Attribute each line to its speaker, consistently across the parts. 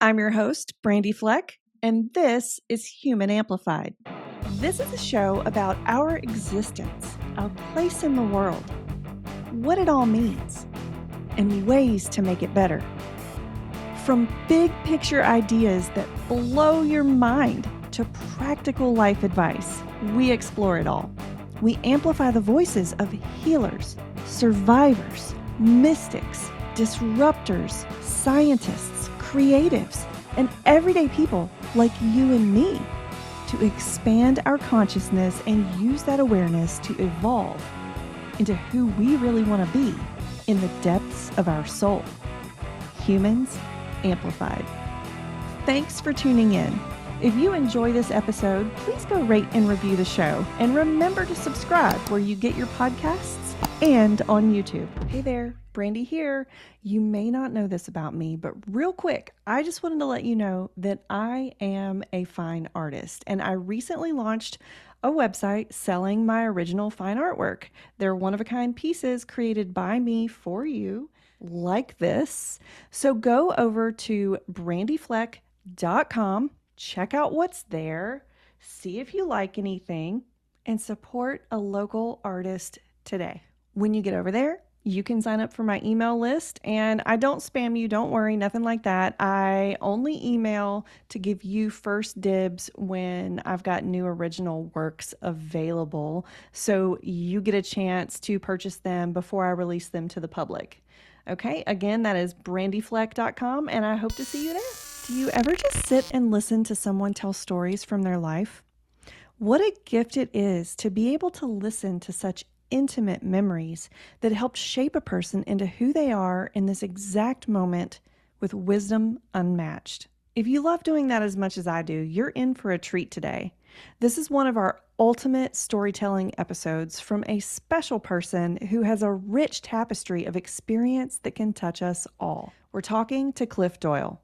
Speaker 1: I'm your host, Brandy Fleck, and this is Human Amplified. This is a show about our existence, our place in the world, what it all means, and ways to make it better. From big picture ideas that blow your mind to practical life advice, we explore it all. We amplify the voices of healers, survivors, mystics, disruptors, scientists, creatives, and everyday people like you and me to expand our consciousness and use that awareness to evolve into who we really want to be in the depths of our soul. Humans Amplified. Thanks for tuning in. If you enjoy this episode, please go rate and review the show. And remember to subscribe where you get your podcasts and on YouTube. Hey there, Brandy here. You may not know this about me, but real quick, I just wanted to let you know that I am a fine artist. And I recently launched a website selling my original fine artwork. They're one-of-a-kind pieces created by me for you, like this. So go over to brandyfleck.com, check out what's there, see if you like anything, and support a local artist today. When you get over there, you can sign up for my email list, and I don't spam you, don't worry, nothing like that. I only email to give you first dibs when I've got new original works available, so you get a chance to purchase them before I release them to the public. Okay, again, that is brandyfleck.com, and I hope to see you there. Do you ever just sit and listen to someone tell stories from their life? What a gift it is to be able to listen to such intimate memories that help shape a person into who they are in this exact moment with wisdom unmatched. If you love doing that as much as I do, you're in for a treat today. This is one of our ultimate storytelling episodes from a special person who has a rich tapestry of experience that can touch us all. We're talking to Clif Doyal.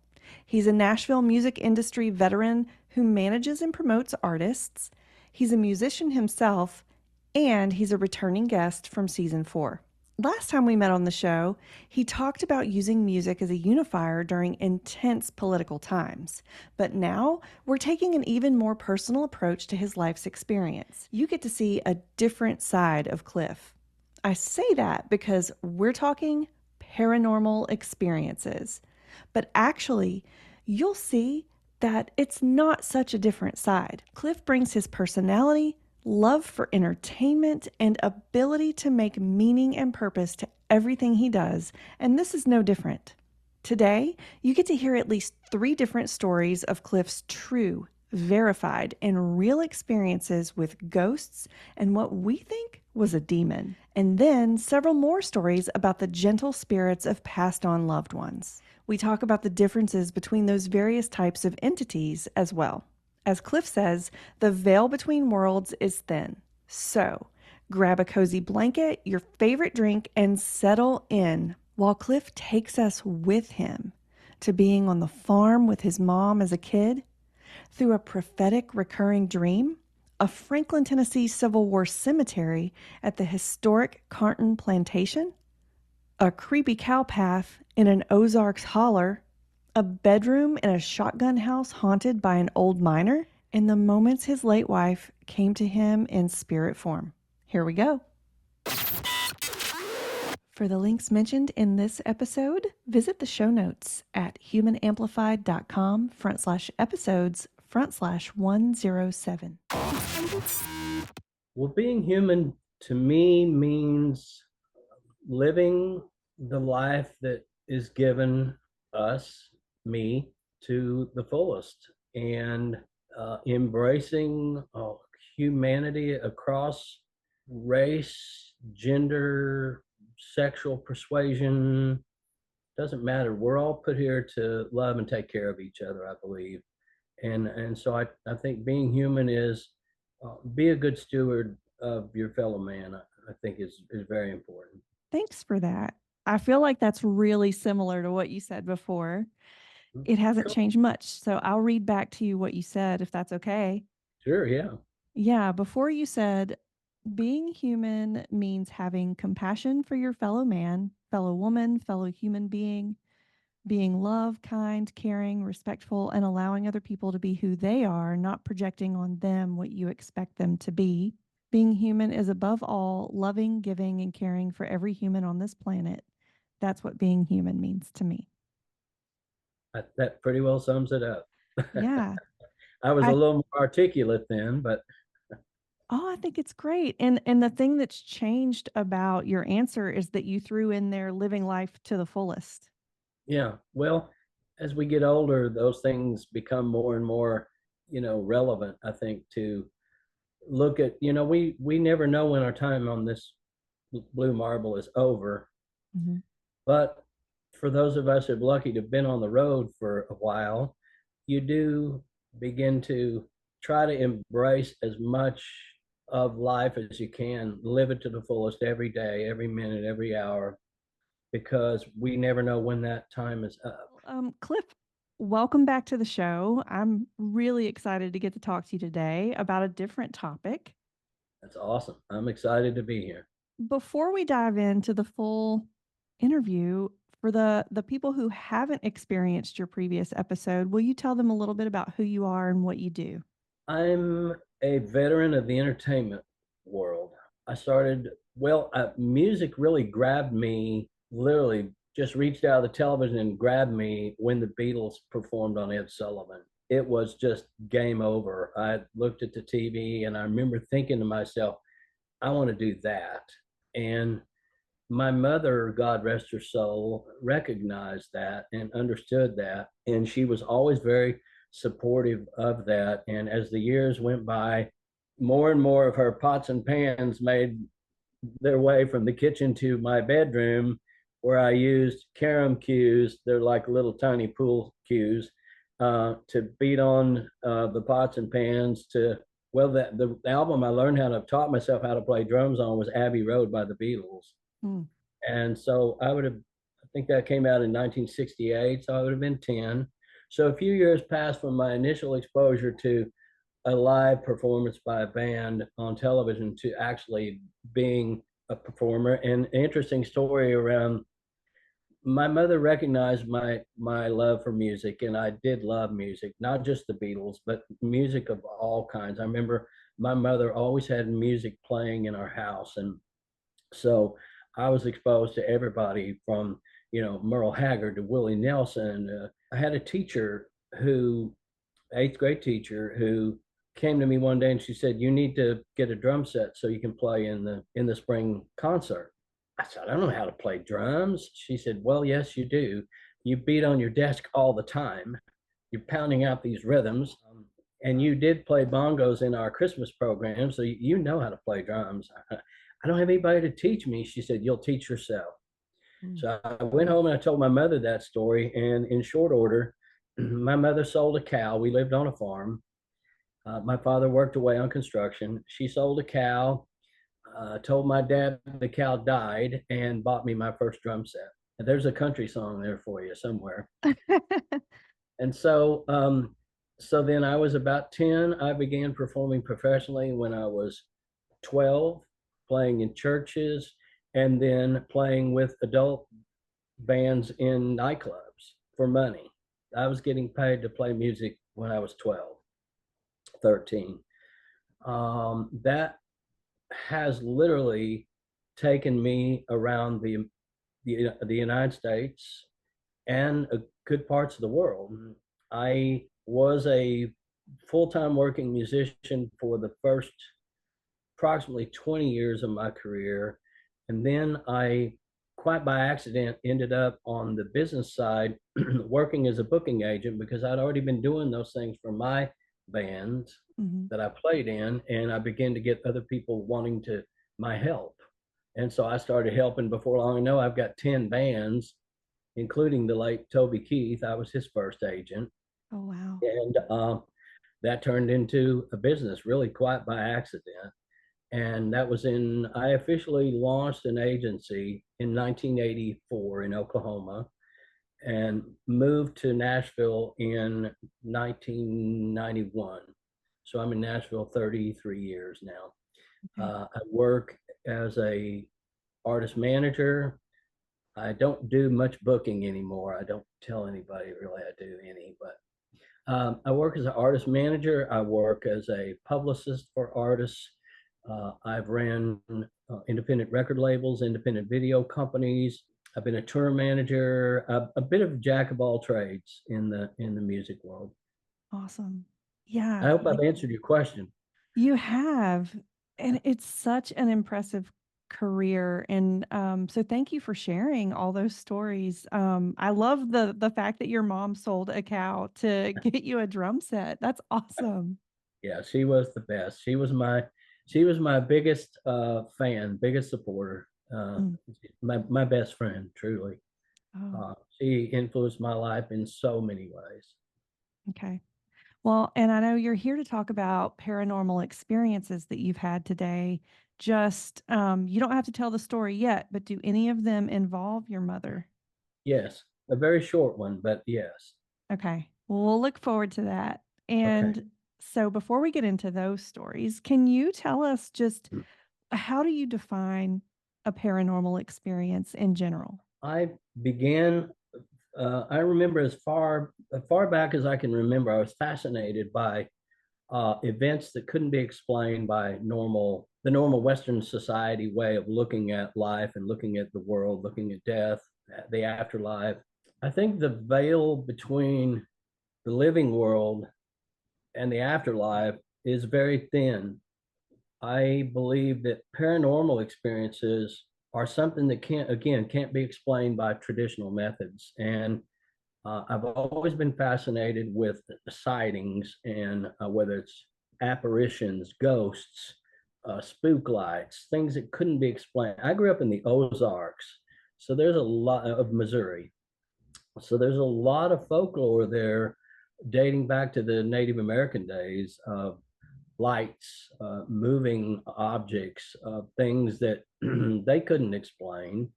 Speaker 1: He's a Nashville music industry veteran who manages and promotes artists. He's a musician himself, and he's a returning guest from season 4. Last time we met on the show, he talked about using music as a unifier during intense political times. But now we're taking an even more personal approach to his life's experience. You get to see a different side of Clif. I say that because we're talking paranormal experiences. But actually, you'll see that it's not such a different side. Clif brings his personality, love for entertainment, and ability to make meaning and purpose to everything he does, and this is no different. Today, you get to hear at least 3 different stories of Clif's true, verified, and real experiences with ghosts and what we think was a demon, and then several more stories about the gentle spirits of passed on loved ones. We talk about the differences between those various types of entities as well. As Clif says, the veil between worlds is thin. So, grab a cozy blanket, your favorite drink, and settle in while Clif takes us with him to being on the farm with his mom as a kid, through a prophetic recurring dream, a Franklin, Tennessee Civil War cemetery at the historic Carnton Plantation, a creepy cow path in an Ozarks holler, a bedroom in a shotgun house haunted by an old miner, and the moments his late wife came to him in spirit form. Here we go. For the links mentioned in this episode, visit the show notes at humanamplified.com/episodes/107.
Speaker 2: Well, being human to me means living the life that is given us, me, to the fullest, and embracing humanity across race, gender, sexual persuasion. Doesn't matter. We're all put here to love and take care of each other, I believe. And so I think being human is be a good steward of your fellow man. I think is very important.
Speaker 1: Thanks for that. I feel like that's really similar to what you said before. It hasn't changed much, so I'll read back to you what you said, if that's okay.
Speaker 2: Sure, yeah.
Speaker 1: Yeah, before you said, being human means having compassion for your fellow man, fellow woman, fellow human being, being love, kind, caring, respectful, and allowing other people to be who they are, not projecting on them what you expect them to be. Being human is above all loving, giving, and caring for every human on this planet. That's what being human means to me.
Speaker 2: That pretty well sums it up.
Speaker 1: Yeah.
Speaker 2: I was a
Speaker 1: I
Speaker 2: little more articulate then, but
Speaker 1: I think it's great. And the thing that's changed about your answer is that you threw in there living life to the fullest.
Speaker 2: yeah. Well, as we get older, those things become more and more, relevant, I think, to look at, we never know when our time on this blue marble is over.
Speaker 1: Mhm.
Speaker 2: But for those of us who are lucky to have been on the road for a while, you do begin to try to embrace as much of life as you can, live it to the fullest every day, every minute, every hour, because we never know when that time is up.
Speaker 1: Cliff, welcome back to the show. I'm really excited to get to talk to you today about a different topic.
Speaker 2: That's awesome. I'm excited to be here.
Speaker 1: Before we dive into the full interview, for the people who haven't experienced your previous episode, will you tell them a little bit about who you are and what you do?
Speaker 2: I'm a veteran of the entertainment world. I started, music really grabbed me, literally just reached out of the television and grabbed me when the Beatles performed on Ed Sullivan. It was just game over. I looked at the TV and I remember thinking to myself, I want to do that. And my mother, God rest her soul, recognized that and understood that. And she was always very supportive of that. And as the years went by, more and more of her pots and pans made their way from the kitchen to my bedroom, where I used carom cues. They're like little tiny pool cues to beat on the pots and pans. The album I learned how to taught myself how to play drums on was Abbey Road by the Beatles.
Speaker 1: Hmm.
Speaker 2: And so I think that came out in 1968. So I would have been 10. So a few years passed from my initial exposure to a live performance by a band on television to actually being a performer. And an interesting story around my mother recognized my love for music, and I did love music, not just the Beatles, but music of all kinds. I remember my mother always had music playing in our house, and so I was exposed to everybody from, Merle Haggard to Willie Nelson. I had a teacher who, eighth grade teacher, who came to me one day and she said, "You need to get a drum set so you can play in the spring concert." I said, "I don't know how to play drums." She said, "Well, yes, you do. You beat on your desk all the time. You're pounding out these rhythms. And you did play bongos in our Christmas program, so you know how to play drums." I don't have anybody to teach me. She said, "You'll teach yourself."
Speaker 1: Hmm.
Speaker 2: So I went home and I told my mother that story. And in short order, my mother sold a cow. We lived on a farm. My father worked away on construction. She sold a cow, told my dad the cow died, and bought me my first drum set. And there's a country song there for you somewhere. And so then I was about 10. I began performing professionally when I was 12, playing in churches, and then playing with adult bands in nightclubs for money. I was getting paid to play music when I was 12, 13. That has literally taken me around the United States and good parts of the world. I was a full-time working musician for the first approximately 20 years of my career. And then I, quite by accident, ended up on the business side working as a booking agent because I'd already been doing those things for my bands
Speaker 1: Mhm.
Speaker 2: that I played in. And I began to get other people wanting my help. And so I started helping. Before long, I know I've got 10 bands, including the late Toby Keith. I was his first agent.
Speaker 1: Oh, wow.
Speaker 2: And that turned into a business really quite by accident. And I officially launched an agency in 1984 in Oklahoma and moved to Nashville in 1991. So I'm in Nashville 33 years now.
Speaker 1: Okay.
Speaker 2: I work as a artist manager, I don't do much booking anymore. I don't tell anybody really I do any, but I work as an artist manager. I work as a publicist for artists. I've ran independent record labels, independent video companies. I've been a tour manager, a bit of jack of all trades in the music world.
Speaker 1: Awesome.
Speaker 2: I
Speaker 1: Yeah,
Speaker 2: hope I've answered your question.
Speaker 1: you have. And it's such an impressive career. And so thank you for sharing all those stories. I love the fact that your mom sold a cow to get you a drum set. That's awesome.
Speaker 2: Yeah, she was the best. She was my biggest fan, biggest supporter.
Speaker 1: Mm.
Speaker 2: My best friend, truly.
Speaker 1: Oh,
Speaker 2: She influenced my life in so many ways.
Speaker 1: okay. Well, and I know you're here to talk about paranormal experiences that you've had today. Just, you don't have to tell the story yet, but do any of them involve your mother?
Speaker 2: Yes, a very short one, but yes.
Speaker 1: Okay. Well, we'll look forward to that.
Speaker 2: Okay.
Speaker 1: And so before we get into those stories, can you tell us just how do you define a paranormal experience in general?
Speaker 2: I began. I remember as far back as I can remember. I was fascinated by events that couldn't be explained by the normal Western society way of looking at life and looking at the world, looking at death, the afterlife. I think the veil between the living world and the afterlife is very thin. I believe that paranormal experiences are something that can't be explained by traditional methods. And I've always been fascinated with sightings and whether it's apparitions, ghosts, spook lights, things that couldn't be explained. I grew up in the Ozarks, so there's a lot of Missouri. So there's a lot of folklore there dating back to the Native American days of lights, moving objects, things that they couldn't explain,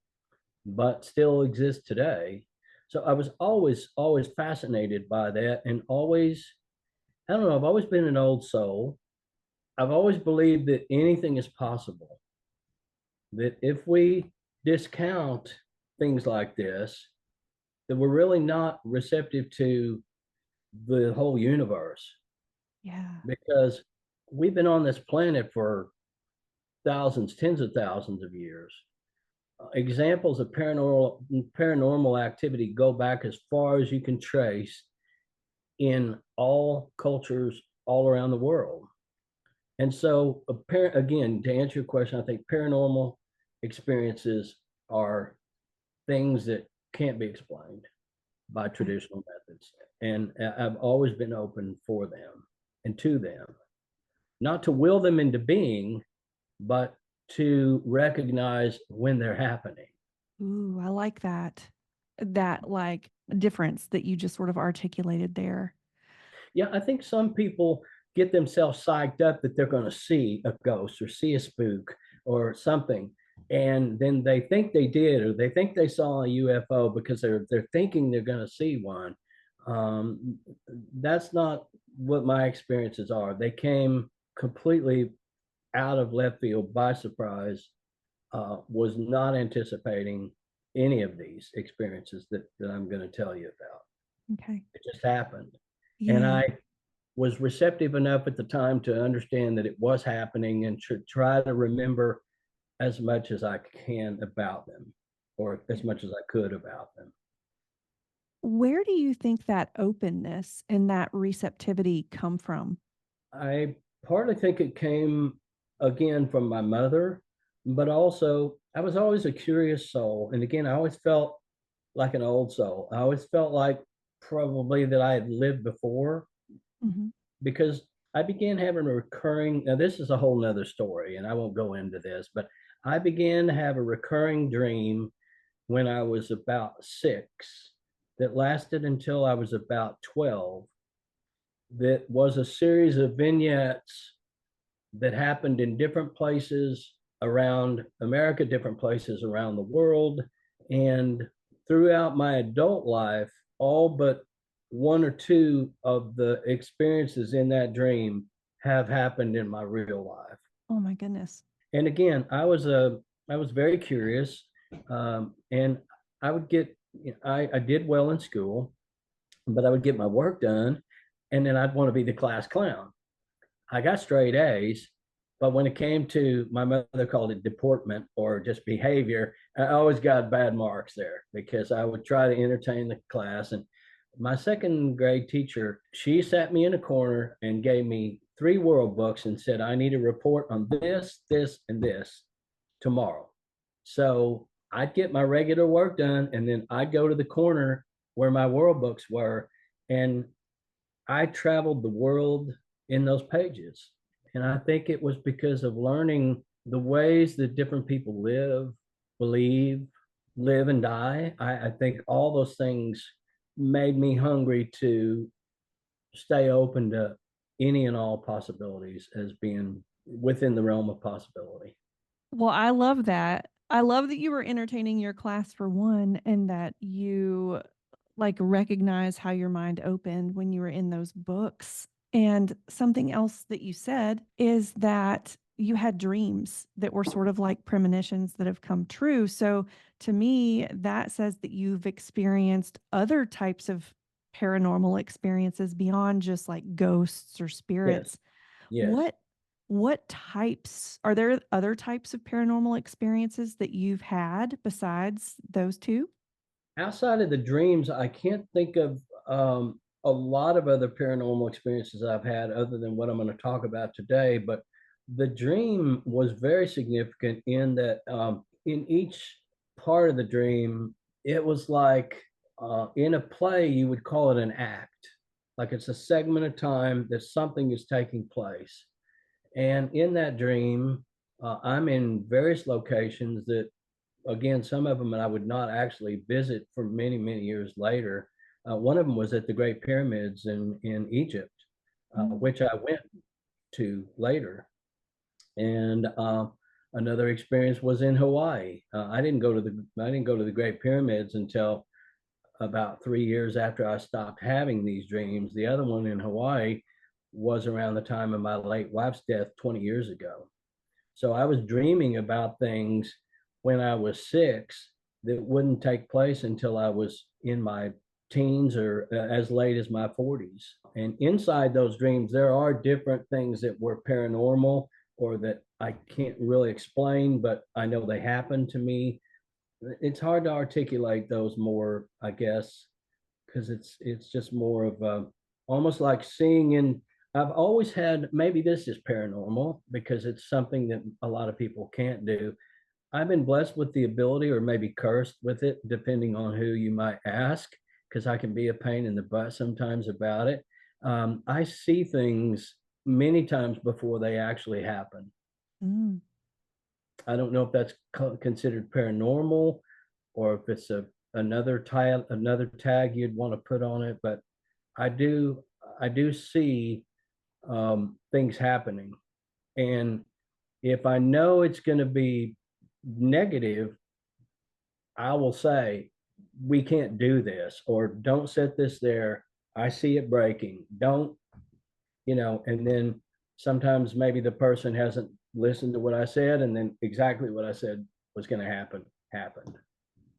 Speaker 2: but still exist today. So I was always fascinated by that and always, I don't know, I've always been an old soul. I've always believed that anything is possible, that if we discount things like this, that we're really not receptive to the whole universe
Speaker 1: Yeah.
Speaker 2: because we've been on this planet for thousands, tens of thousands of years. Examples of paranormal activity go back as far as you can trace in all cultures all around the world. And so, again, to answer your question, I think paranormal experiences are things that can't be explained by
Speaker 1: Okay.
Speaker 2: traditional methods. And I've always been open for them and to them, not to will them into being, but to recognize when they're happening.
Speaker 1: Ooh, I like that. That like difference that you just sort of articulated there.
Speaker 2: Yeah, I think some people get themselves psyched up that they're going to see a ghost or see a spook or something. And then they think they did, or they think they saw a UFO because they're thinking they're going to see one. Um, that's not what my experiences are. They came completely out of left field by surprise. Was not anticipating any of these experiences that I'm going to tell you about.
Speaker 1: Okay.
Speaker 2: It just happened. And
Speaker 1: Yeah.
Speaker 2: I was receptive enough at the time to understand that it was happening and to try to remember as much as I can about them or
Speaker 1: Yeah.
Speaker 2: as much as I could about them.
Speaker 1: Where do you think that openness and that receptivity come from?
Speaker 2: I partly think it came again from my mother, but also I was always a curious soul. And again, I always felt like an old soul. I always felt like probably that I had lived before
Speaker 1: Hmm.
Speaker 2: because I began having a recurring. Now, this is a whole nother story, and I won't go into this, but I began to have a recurring dream when I was about 6 that lasted until I was about 12. That was a series of vignettes that happened in different places around America, different places around the world. And throughout my adult life, all but one or two of the experiences in that dream have happened in my real life.
Speaker 1: Oh my goodness.
Speaker 2: And again, I was very curious, and I would get, I did well in school, but I would get my work done, and then I'd want to be the class clown. I got straight A's, but when it came to, my mother called it deportment or just behavior, I always got bad marks there because I would try to entertain the class. And my second grade teacher, she sat me in a corner and gave me three world books and said, I need a report on this, this, and this tomorrow. So I'd get my regular work done and then I'd go to the corner where my world books were, and I traveled the world in those pages. And I think it was because of learning the ways that different people live, believe, live, and die. I think all those things made me hungry to stay open to any and all possibilities as being within the realm of possibility.
Speaker 1: Well, I love that. I love that you were entertaining your class for one, and that you like recognize how your mind opened when you were in those books. And something else that you said is that you had dreams that were sort of like premonitions that have come true. So to me, that says that you've experienced other types of paranormal experiences beyond just like ghosts or
Speaker 2: Yes,
Speaker 1: spirits.
Speaker 2: yes.
Speaker 1: What what types are there other types of paranormal experiences that you've had besides those two?
Speaker 2: Outside of the dreams, I can't think of a lot of other paranormal experiences I've had other than what I'm going to talk about today. But the dream was very significant in that in each part of the dream, it was like in a play, you would call it an act. Like it's a segment of time that something is taking place. And in that dream, I'm in various locations that, again, some of them I would not actually visit for many, many years later. One of them was at the Great Pyramids in Egypt,
Speaker 1: Mm.
Speaker 2: which I went to later. And another experience was in Hawaii. I didn't go to the Great Pyramids until about 3 years after I stopped having these dreams. The other one in Hawaii was around the time of my late wife's death 20 years ago. So I was dreaming about things when I was 6 that wouldn't take place until I was in my teens or as late as my 40s. And inside those dreams, there are different things that were paranormal or that I can't really explain, but I know they happened to me. It's hard to articulate those more, I guess, because it's just more of almost like seeing in. I've always had, maybe this is paranormal because it's something that a lot of people can't do. I've been blessed with the ability, or maybe cursed with it, depending on who you might ask, because I can be a pain in the butt sometimes about it. I see things many times before they actually happen.
Speaker 1: Mm.
Speaker 2: I don't know if that's considered paranormal or if it's a another tag you'd want to put on it, but I do I do see things happening, and if I know it's going to be negative, I will say we can't do this or don't set this there. I see it breaking. Don't, and then sometimes maybe the person hasn't listened to what I said, and then exactly what I said was going to happen happened.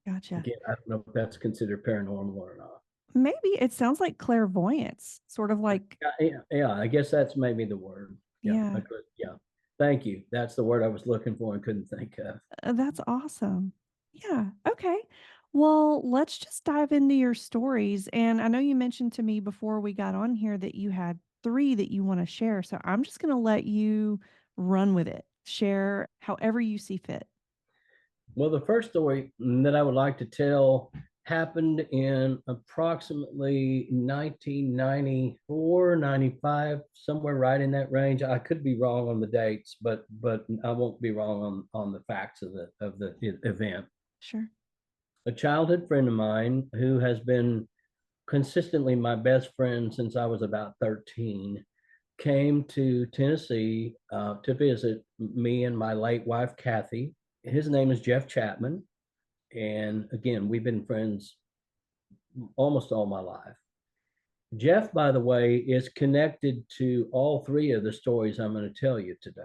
Speaker 1: Gotcha.
Speaker 2: Again, I don't know if that's considered paranormal or not.
Speaker 1: Maybe it sounds like clairvoyance, sort of like,
Speaker 2: Yeah, I guess that's maybe the word. Yeah, I
Speaker 1: yeah,
Speaker 2: could. Yeah, thank you. That's the word I was looking for and couldn't think of.
Speaker 1: that's awesome. Yeah. Okay. Well, let's just dive into your stories. And I know you mentioned to me before we got on here that you had three that you want to share. So I'm just going to let you run with it. Share however you see fit.
Speaker 2: Well, the first story that I would like to tell happened in approximately 1994, 95, somewhere right in that range. I could be wrong on the dates, but I won't be wrong on the facts of the event.
Speaker 1: Sure.
Speaker 2: A childhood friend of mine who has been consistently my best friend since I was about 13 came to Tennessee to visit me and my late wife, Kathy. His name is Jeff Chapman. And again, we've been friends almost all my life. Jeff, by the way, is connected to all three of the stories I'm going to tell you today.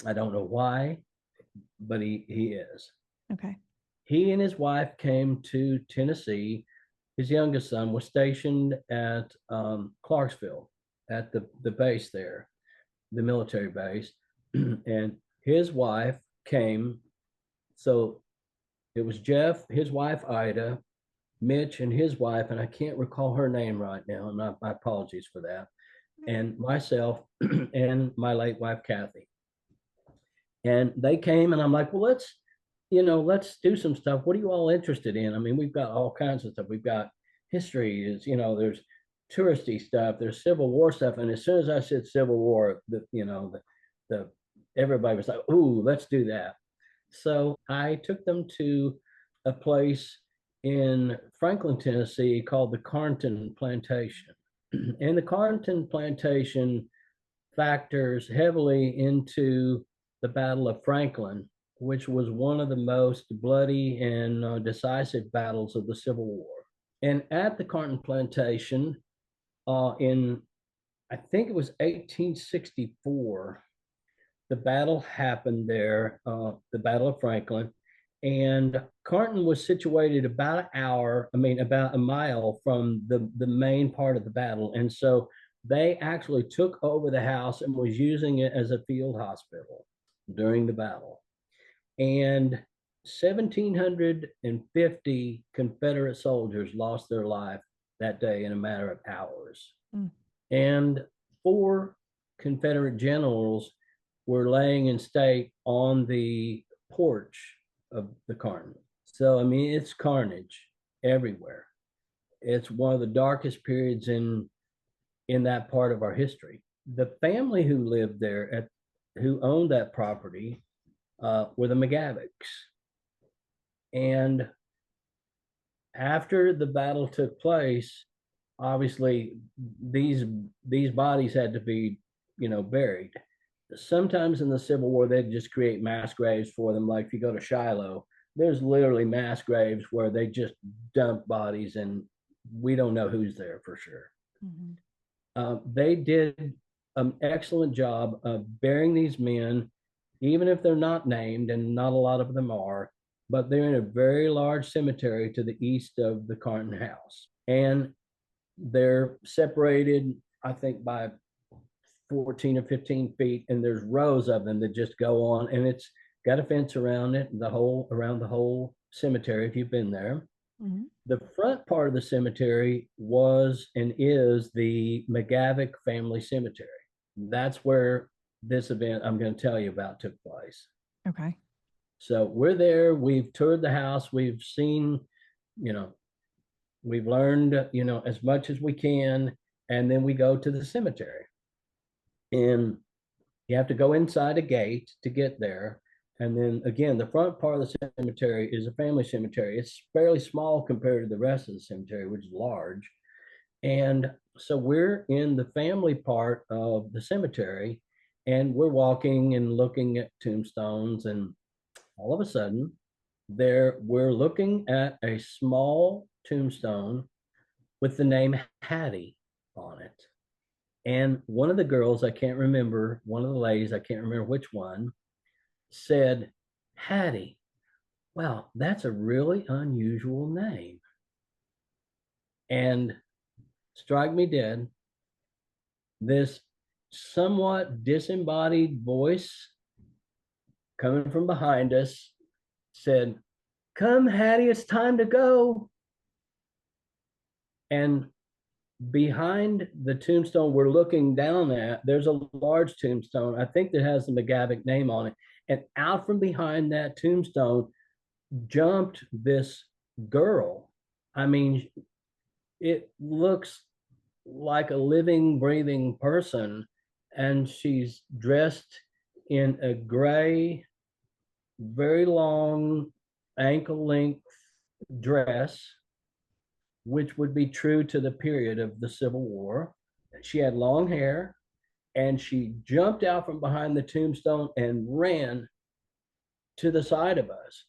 Speaker 2: I don't know why, but he is.
Speaker 1: Okay.
Speaker 2: he and his wife came to Tennessee. His youngest son was stationed at Clarksville at the base there, the military base. And his wife came. So it was Jeff, his wife, Ida, Mitch, and his wife, and I can't recall her name right now. And my apologies for that. And myself and my late wife, Kathy. And they came, and I'm like, well, let's do some stuff. What are you all interested in? I mean, we've got all kinds of stuff. We've got history, there's touristy stuff, there's Civil War stuff. And as soon as I said Civil War, the everybody was like, ooh, let's do that. So I took them to a place in Franklin, Tennessee called the Carnton Plantation. And the Carnton Plantation factors heavily into the Battle of Franklin, which was one of the most bloody and decisive battles of the Civil War. And at the Carnton Plantation, in I think it was 1864, the battle happened there, the Battle of Franklin. And Carnton was situated about about a mile from the main part of the battle. And so they actually took over the house and was using it as a field hospital during the battle. And 1,750 Confederate soldiers lost their life that day in a matter of hours. Mm. And 4 Confederate generals were laying in state on the porch of the Carnton. So, I mean, it's carnage everywhere. It's one of the darkest periods in that part of our history. The family who lived there, who owned that property, were the McGavics. And after the battle took place, obviously these bodies had to be, buried. Sometimes in the Civil War, they'd just create mass graves for them. Like if you go to Shiloh, there's literally mass graves where they just dump bodies and we don't know who's there for sure. Mm-hmm. They did an excellent job of burying these men, even if they're not named, and not a lot of them are, but they're in a very large cemetery to the east of the Carnton house. And they're separated, I think, by 14 or 15 feet, and there's rows of them that just go on, and it's got a fence around it, around the whole cemetery, if you've been there. Mm-hmm. The front part of the cemetery was and is the McGavick family cemetery. That's where this event I'm going to tell you about took place.
Speaker 1: Okay.
Speaker 2: So we're there. We've toured the house. We've seen, we've learned, as much as we can. And then we go to the cemetery. And you have to go inside a gate to get there. And then again, the front part of the cemetery is a family cemetery. It's fairly small compared to the rest of the cemetery, which is large. And so we're in the family part of the cemetery, and we're walking and looking at tombstones, and all of a sudden we're looking at a small tombstone with the name Hattie on it. And one of the girls, I can't remember, one of the ladies, I can't remember which one, said, Hattie. Well, that's a really unusual name. And strike me dead, this somewhat disembodied voice coming from behind us said, come, Hattie, it's time to go. And behind the tombstone we're looking down at, there's a large tombstone, I think, that has the McGavick name on it. And out from behind that tombstone jumped this girl. I mean, it looks like a living, breathing person. And she's dressed in a gray, very long, ankle-length dress, which would be true to the period of the Civil War. She had long hair, and she jumped out from behind the tombstone and ran to the side of us.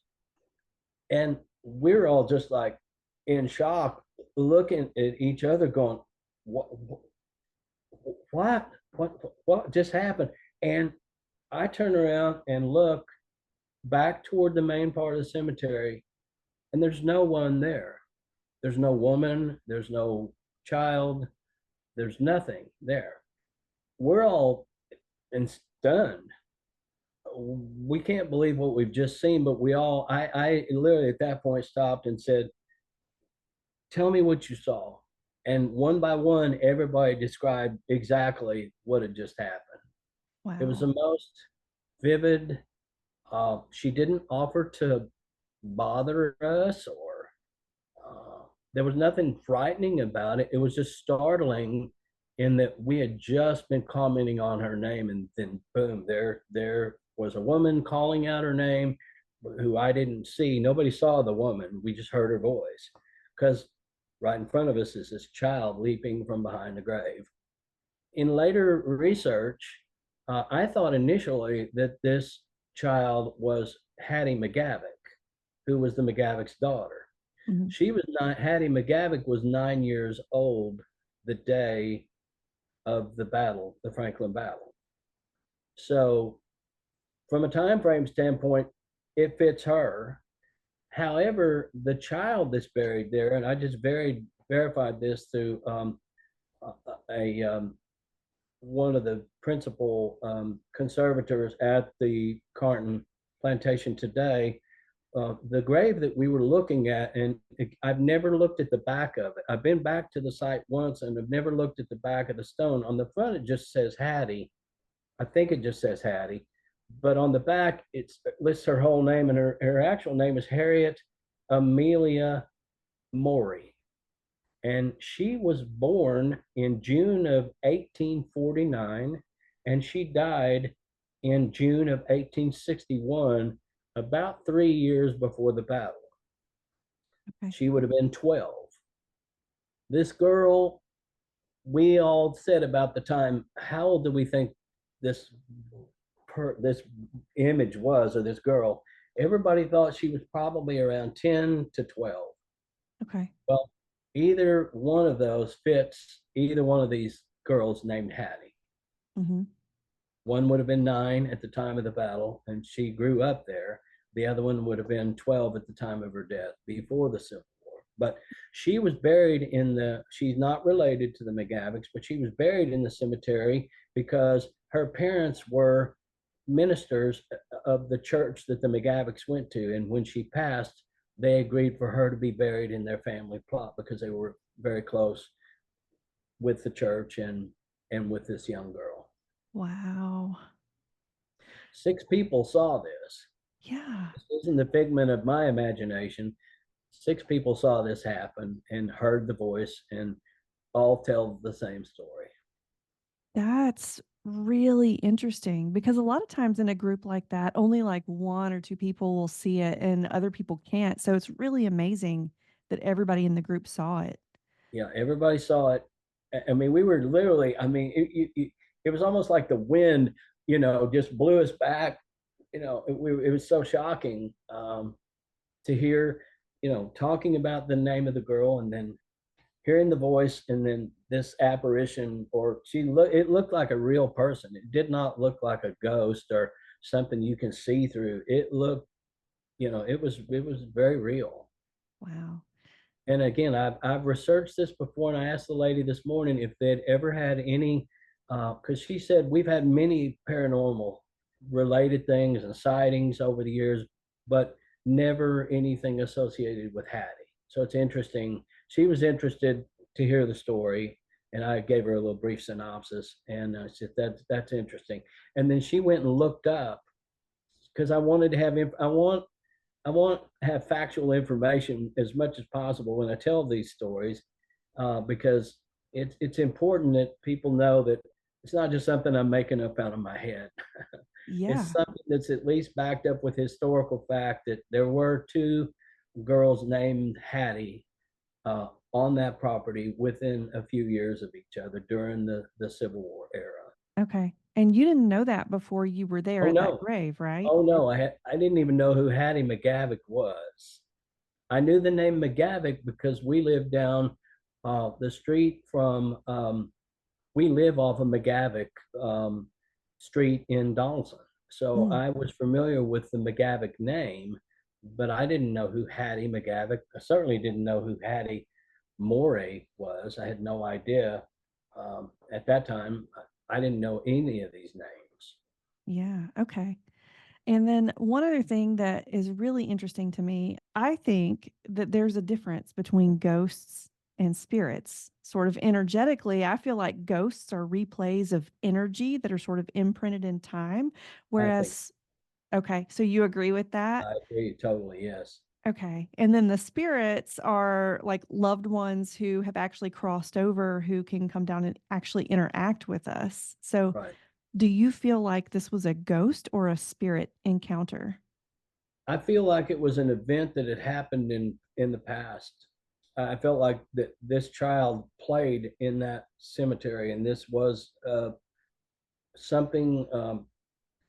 Speaker 2: And we're all just like in shock, looking at each other going, what just happened? And I turn around and look back toward the main part of the cemetery, and there's no one there. There's no woman, there's no child, there's nothing there. We're all stunned. We can't believe what we've just seen, but I literally at that point stopped and said, tell me what you saw. And one by one, everybody described exactly what had just happened. It was
Speaker 1: Wow.
Speaker 2: the most vivid. She didn't offer to bother us, or there was nothing frightening about it. It was just startling in that we had just been commenting on her name, and then boom, there was a woman calling out her name who I didn't see. Nobody saw the woman. We just heard her voice because right in front of us is this child leaping from behind the grave. In later research, I thought initially that this child was Hattie McGavick, who was the McGavick's daughter.
Speaker 1: Mhm.
Speaker 2: She was not, Hattie McGavick was 9 years old the day of the battle, the Franklin battle. So, from a time frame standpoint, it fits her. However, the child that's buried there, and I just verified this through a one of the principal conservators at the Carnton Plantation today, the grave that we were looking at, and I've never looked at the back of it. I've been back to the site once, and I've never looked at the back of the stone. On the front, it just says Hattie. I think it just says Hattie, but on the back, it lists her whole name, and her actual name is Harriet Amelia Morey. And she was born in June of 1849, and she died in June of 1861, about 3 years before the battle.
Speaker 1: Okay.
Speaker 2: She would have been 12. This girl, we all said about the time, how old do we think this this image was, or this girl? Everybody thought she was probably around 10 to 12.
Speaker 1: Okay.
Speaker 2: Well, either one of those fits either one of these girls named Hattie.
Speaker 1: Hmm.
Speaker 2: One would have been 9 at the time of the battle, and she grew up there. The other one would have been 12 at the time of her death, before the Civil War. But she was buried she's not related to the McGavicks, but she was buried in the cemetery because her parents were ministers of the church that the McGavicks went to. And when she passed, they agreed for her to be buried in their family plot because they were very close with the church and with this young girl.
Speaker 1: Wow.
Speaker 2: 6 people saw this.
Speaker 1: Yeah.
Speaker 2: This isn't the figment of my imagination. 6 people saw this happen and heard the voice, and all tell the same story.
Speaker 1: That's really interesting because a lot of times in a group like that, only like one or two people will see it and other people can't. So it's really amazing that everybody in the group saw it.
Speaker 2: Yeah, everybody saw it. I mean, we were literally, I mean, it was almost like the wind, just blew us back. It was so shocking to hear, talking about the name of the girl, and then hearing the voice, and then this apparition, or it looked like a real person. It did not look like a ghost or something you can see through. It looked, it was very real.
Speaker 1: Wow.
Speaker 2: And again, I've researched this before, and I asked the lady this morning if they'd ever had any, because she said we've had many paranormal related things and sightings over the years, but never anything associated with Hattie. So it's interesting. She was interested to hear the story, and I gave her a little brief synopsis, and I said that's interesting. And then she went and looked up because I wanted to have I want to have factual information as much as possible when I tell these stories, because it's important that people know that it's not just something I'm making up out of my head. It's
Speaker 1: Yeah.
Speaker 2: something that's at least backed up with historical fact that there were 2 girls named Hattie on that property within a few years of each other during the Civil War era.
Speaker 1: Okay. And you didn't know that before you were there
Speaker 2: Oh
Speaker 1: at that
Speaker 2: no,
Speaker 1: grave, right?
Speaker 2: oh no, I didn't even know who Hattie McGavick was. I knew the name McGavick because we lived down the street from, we live off of McGavick Street in Donaldson. So
Speaker 1: Mm.
Speaker 2: I was familiar with the McGavick name, but I didn't know who Hattie McGavick. I certainly didn't know who Hattie Morey was. I had no idea. At that time, I didn't know any of these names.
Speaker 1: Yeah. Okay. And then one other thing that is really interesting to me, I think that there's a difference between ghosts and spirits. Sort of energetically, I feel like ghosts are replays of energy that are sort of imprinted in time.
Speaker 2: I think
Speaker 1: Whereas, okay, so you agree with that?
Speaker 2: I agree totally. Yes,
Speaker 1: Okay. And then the spirits are like loved ones who have actually crossed over who can come down and actually interact with us. So,
Speaker 2: right.
Speaker 1: do you feel like this was a ghost or a spirit encounter?
Speaker 2: I feel like it was an event that had happened in the past. I felt like that this child played in that cemetery, and this was something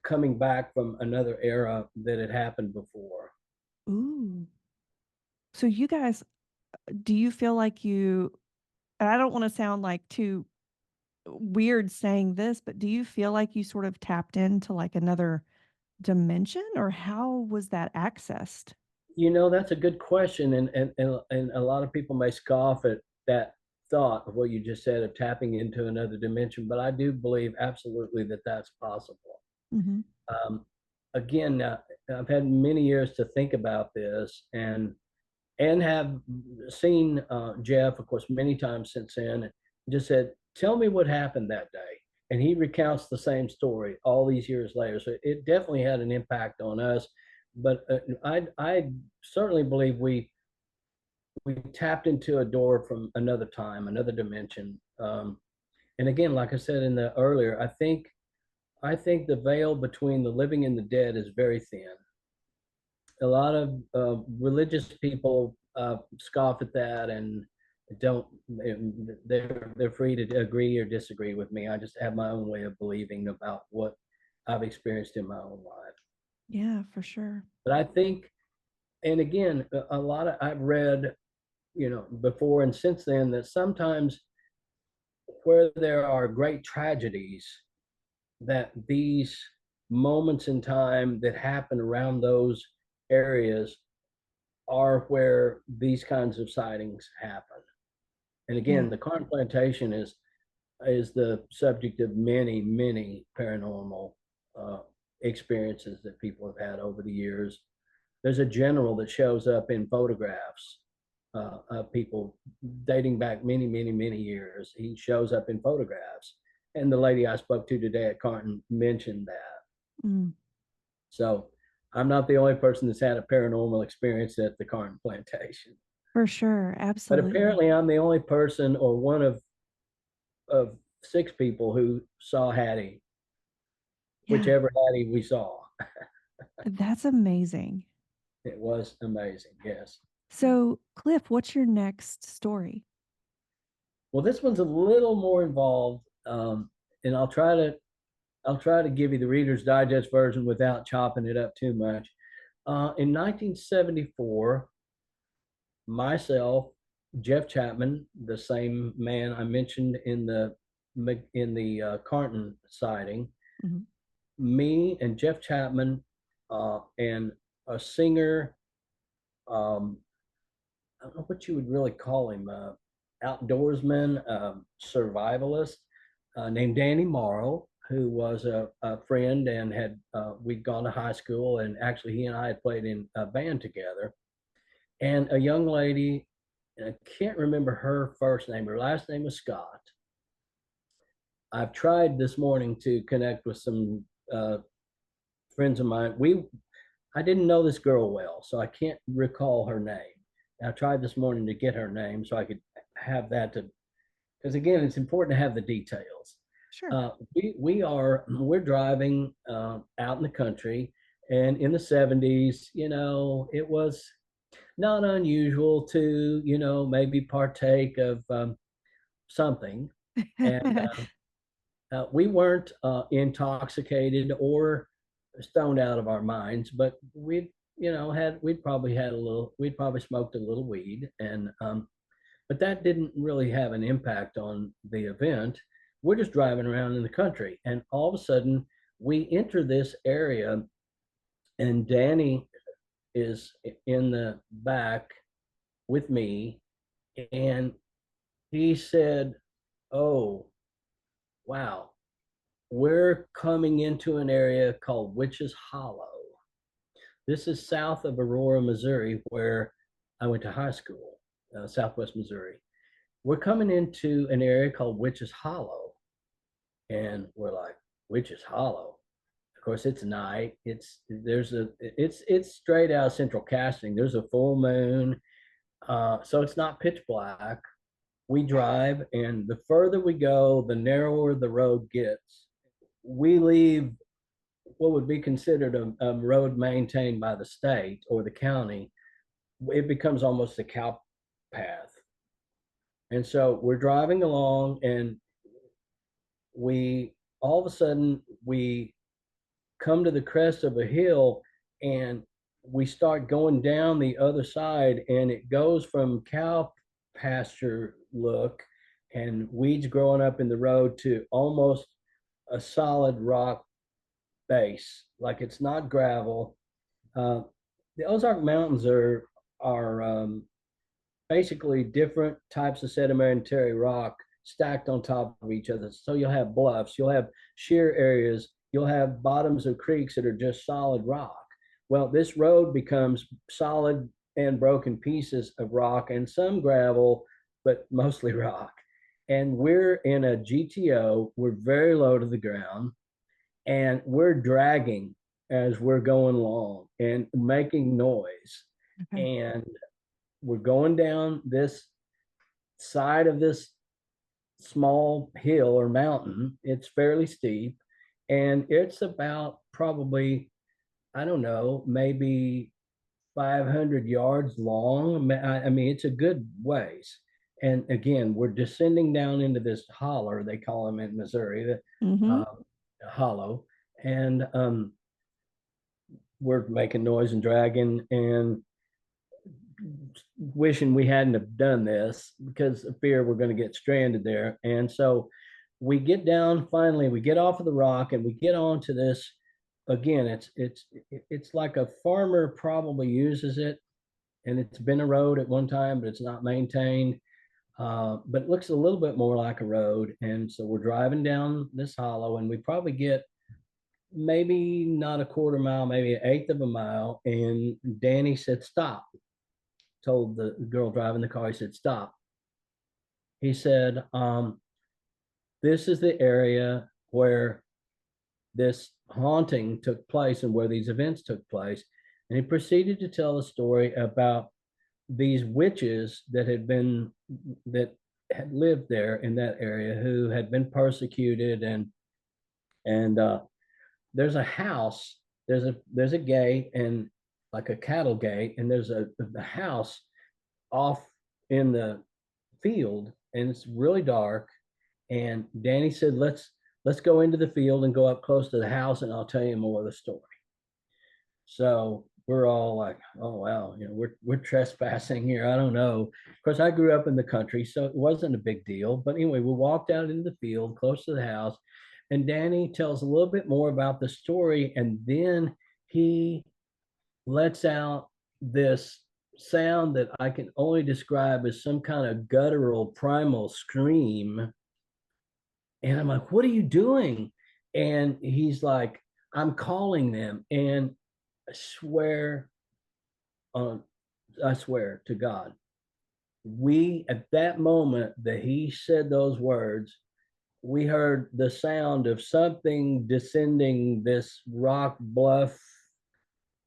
Speaker 2: coming back from another era that had happened before.
Speaker 1: Ooh. So you guys, do you feel like you, and I don't want to sound like too weird saying this, but do you feel like you sort of tapped into like another dimension, or how was that accessed?
Speaker 2: That's a good question, and a lot of people may scoff at that thought of what you just said of tapping into another dimension, but I do believe absolutely that that's possible.
Speaker 1: Hmm.
Speaker 2: Um, again, I've had many years to think about this, and have seen Jeff, of course, many times since then. And just said, "Tell me what happened that day," and he recounts the same story all these years later. So it definitely had an impact on us. But I certainly believe we tapped into a door from another time, another dimension. And again, like I said in the earlier, I think the veil between the living and the dead is very thin. A lot of religious people scoff at that and don't. They're free to agree or disagree with me. I just have my own way of believing about what I've experienced in my own life.
Speaker 1: Yeah, for sure.
Speaker 2: But I think, and again, a lot of I've read, before and since then, that sometimes where there are great tragedies, that these moments in time that happen around those areas are where these kinds of sightings happen. And
Speaker 1: Yeah.
Speaker 2: again, the Carnton Plantation is the subject of many, many paranormal uh, experiences that people have had over the years. There's a general that shows up in photographs of people dating back many, many, many years. He shows up in photographs. And the lady I spoke to today at Carnton mentioned that.
Speaker 1: Mm,
Speaker 2: So I'm not the only person that's had a paranormal experience at the Carnton Plantation.
Speaker 1: for sure.
Speaker 2: But
Speaker 1: Absolutely.
Speaker 2: apparently, I'm the only person or one of six people who saw Hattie,
Speaker 1: Yeah.
Speaker 2: whichever Hattie we saw.
Speaker 1: That's amazing.
Speaker 2: It was amazing. Yes.
Speaker 1: So, Cliff, what's your next story?
Speaker 2: Well, this one's a little more involved, and I'll try to give you the Reader's Digest version without chopping it up too much. In 1974, myself, Jeff Chapman, the same man I mentioned in the Carnton sighting,
Speaker 1: Mhm.
Speaker 2: me and Jeff Chapman and a singer, um, I don't know what you would really call him, outdoorsman, survivalist, named Danny Morrow, who was a friend and we'd gone to high school, and actually he and I had played in a band together. And a young lady, and I can't remember her first name, her last name was Scott. I've tried this morning to connect with some friends of mine. I didn't know this girl well, so I can't recall her name. I tried this morning to get her name so I could have that to, because again, it's important to have the details.
Speaker 1: Sure.
Speaker 2: We're driving out in the country, and in the 70s, it was not unusual to, maybe partake of something. And we weren't intoxicated or stoned out of our minds, but we'd probably smoked a little weed, and but that didn't really have an impact on the event. We're just driving around in the country, and all of a sudden we enter this area, and Danny. is in the back with me, and he said, "Oh, wow, we're coming into an area called Witches Hollow. This is south of Aurora, Missouri, where I went to high school, Southwest Missouri. We're coming into an area called Witches Hollow." And we're like, "Witches Hollow?" Of course, it's night. It's straight out of Central Casting. There's a full moon, so it's not pitch black. We drive, and the further we go, the narrower the road gets. We leave what would be considered a road maintained by the state or the county. It becomes almost a cow path. And so we're driving along, and we all of a sudden we come to the crest of a hill, and we start going down the other side, and it goes from cow pasture look and weeds growing up in the road to almost a solid rock base, like it's not gravel. uh, the Ozark Mountains are basically different types of sedimentary rock stacked on top of each other. So you'll have bluffs, you'll have sheer areas, you'll have bottoms of creeks that are just solid rock. Well, this road becomes solid and broken pieces of rock and some gravel, but mostly rock. And we're in a GTO, we're very low to the ground, and we're dragging as we're going along and making noise.
Speaker 1: Okay.
Speaker 2: And we're going down this side of this small hill or mountain. It's fairly steep, and it's about probably, I don't know, maybe 500 yards long. I mean, it's a good ways. And again, we're descending down into this holler, they call them in Missouri, the
Speaker 1: Mm-hmm.
Speaker 2: uh, hollow. And we're making noise and dragging, and wishing we hadn't have done this because of fear we're going to get stranded there. And so we get down, finally we get off of the rock, and we get onto this. Again, it's like a farmer probably uses it, and it's been a road at one time, but it's not maintained. But it looks a little bit more like a road. And so we're driving down this hollow, and we probably get maybe not a quarter mile, maybe an eighth of a mile, and Danny said stop. Told the girl driving the car, he said stop. He said, this is the area where this haunting took place and where these events took place. And he proceeded to tell a story about these witches that had lived there in that area, who had been persecuted. And there's a house, there's a gate, and like a cattle gate, and there's a house off in the field, and it's really dark. And Danny said, let's go into the field and go up close to the house, and I'll tell you more of the story. So we're all like, "Oh wow, we're trespassing here. I don't know." Of course, I grew up in the country, so it wasn't a big deal. But anyway, we walked out into the field close to the house, and Danny tells a little bit more about the story, and then he lets out this sound that I can only describe as some kind of guttural primal scream. And I'm like, "What are you doing?" And he's like, "I'm calling them." And I swear on, I swear to God, we, at that moment that he said those words, we heard the sound of something descending this rock bluff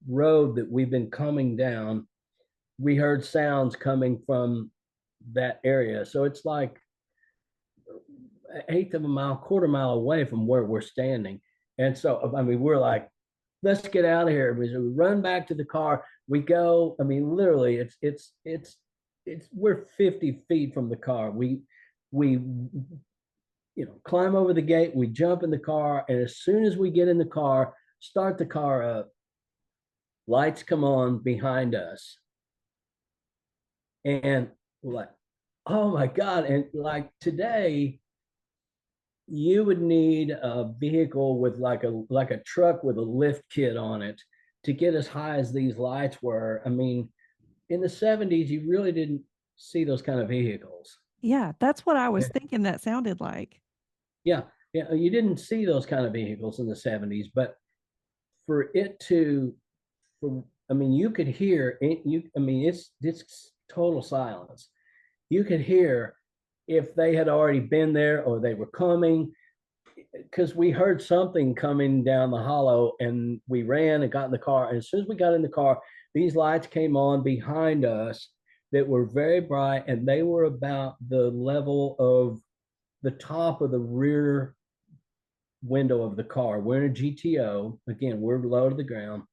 Speaker 2: road that we've been coming down. We heard sounds coming from that area. So it's like an eighth of a mile, quarter mile away from where we're standing. And so, I mean, we're like, "Let's get out of here." We run back to the car. We go, I mean, literally, we're 50 feet from the car. We, climb over the gate, we jump in the car. And as soon as we get in the car, start the car up, lights come on behind us. And we're like, "Oh my God." And like today, you would need a vehicle with like a truck with a lift kit on it to get as high as these lights were. I mean, in the 70s, you really didn't see those kind of vehicles.
Speaker 1: Yeah, that's what I was
Speaker 2: Yeah.
Speaker 1: thinking that sounded like.
Speaker 2: Yeah. Yeah. You didn't see those kind of vehicles in the 70s, but for it to, I mean, you could hear it, I mean, it's total silence. You could hear if they had already been there or they were coming, because we heard something coming down the hollow and we ran and got in the car. And as soon as we got in the car, these lights came on behind us that were very bright, and they were about the level of the top of the rear window of the car. We're in a GTO. Again, we're low to the ground,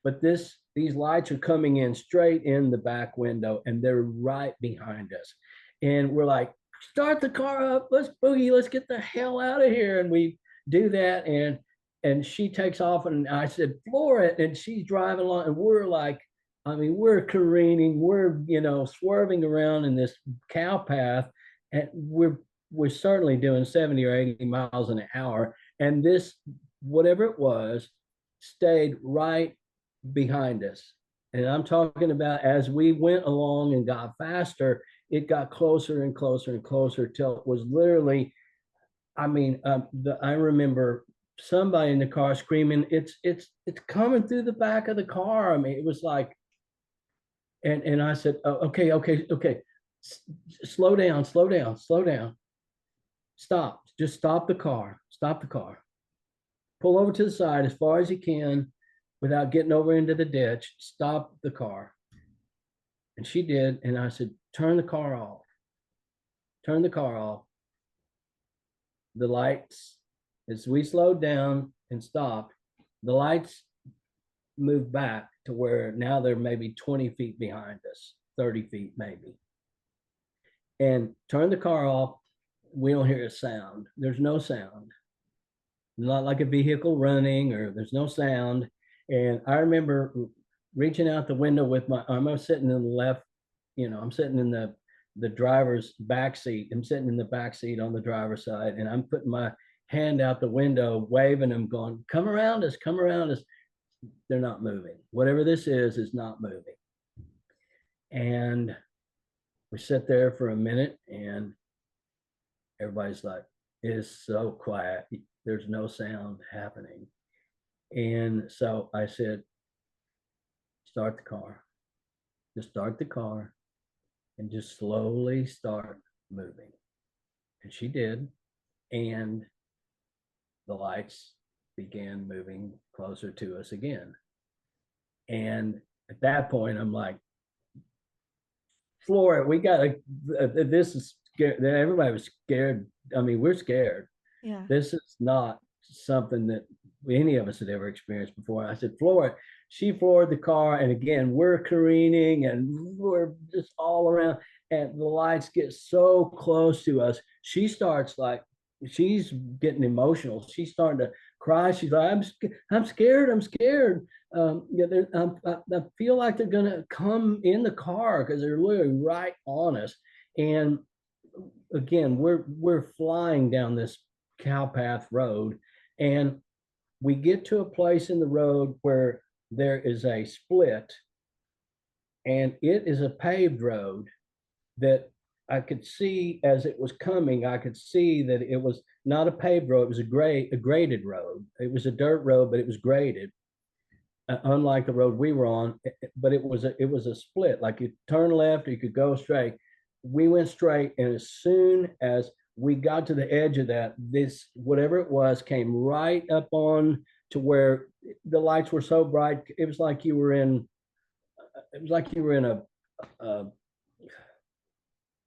Speaker 2: but these lights are coming in straight in the back window, and they're right behind us. And we're like, start the car up, let's boogie, let's get the hell out of here. And we do that, and she takes off, and I said, floor it, and she's driving along, and we're like, I mean, we're careening, we're swerving around in this cow path, and we're certainly doing 70 or 80 miles an hour. And this, whatever it was, stayed right behind us. And I'm talking about as we went along and got faster, it got closer and closer and closer till it was literally, I mean, I remember somebody in the car screaming, it's coming through the back of the car. I mean, it was like, and I said, oh, okay, slow down, slow down, slow down, stop, just stop the car, pull over to the side as far as you can without getting over into the ditch, stop the car. And she did. And I said, turn the car off, turn the car off. The lights, as we slowed down and stopped, the lights moved back to where now they're maybe 20 feet behind us, 30 feet maybe. And turn the car off. We don't hear a sound. There's no sound. Not like a vehicle running, or there's no sound. And I remember reaching out the window with my arm. I was sitting in the left, I'm sitting in the driver's back seat. I'm sitting in the back seat on the driver's side, and I'm putting my hand out the window, waving them, going, come around us, come around us. They're not moving. Whatever this is not moving. And we sit there for a minute, and everybody's like, it is so quiet. There's no sound happening. And so I said, start the car. Just start the car and just slowly start moving. And she did. And the lights began moving closer to us again. And at that point, I'm like, floor it. We got this is scared. Everybody was scared. I mean, we're scared.
Speaker 1: Yeah.
Speaker 2: This is not something that any of us had ever experienced before. I said, floor it. She floored the car. And again, we're careening and we're just all around. And the lights get so close to us. She starts like, she's getting emotional. She's starting to cry. She's like, I'm scared. I'm scared. Yeah, I feel like they're going to come in the car because they're literally right on us. And again, we're flying down this cowpath road, and we get to a place in the road where there is a split, and it is a paved road that I could see as it was coming. I could see that it was not a paved road; it was a graded road. It was a dirt road, but it was graded, unlike the road we were on. But it was a split. Like you turn left, or you could go straight. We went straight, and as soon as we got to the edge of that, this whatever it was came right up on to where the lights were so bright. It was like you were in. It was like you were in a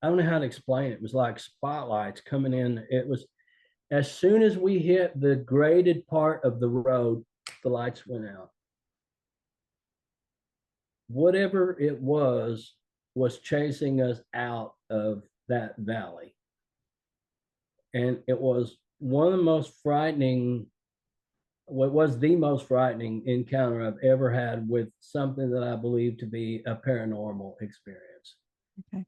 Speaker 2: I don't know how to explain it. It was like spotlights coming in. It was as soon as we hit the graded part of the road, the lights went out. Whatever it was chasing us out of that valley. And it was one of the most frightening, what was the most frightening encounter I've ever had with something that I believe to be a paranormal experience.
Speaker 1: Okay.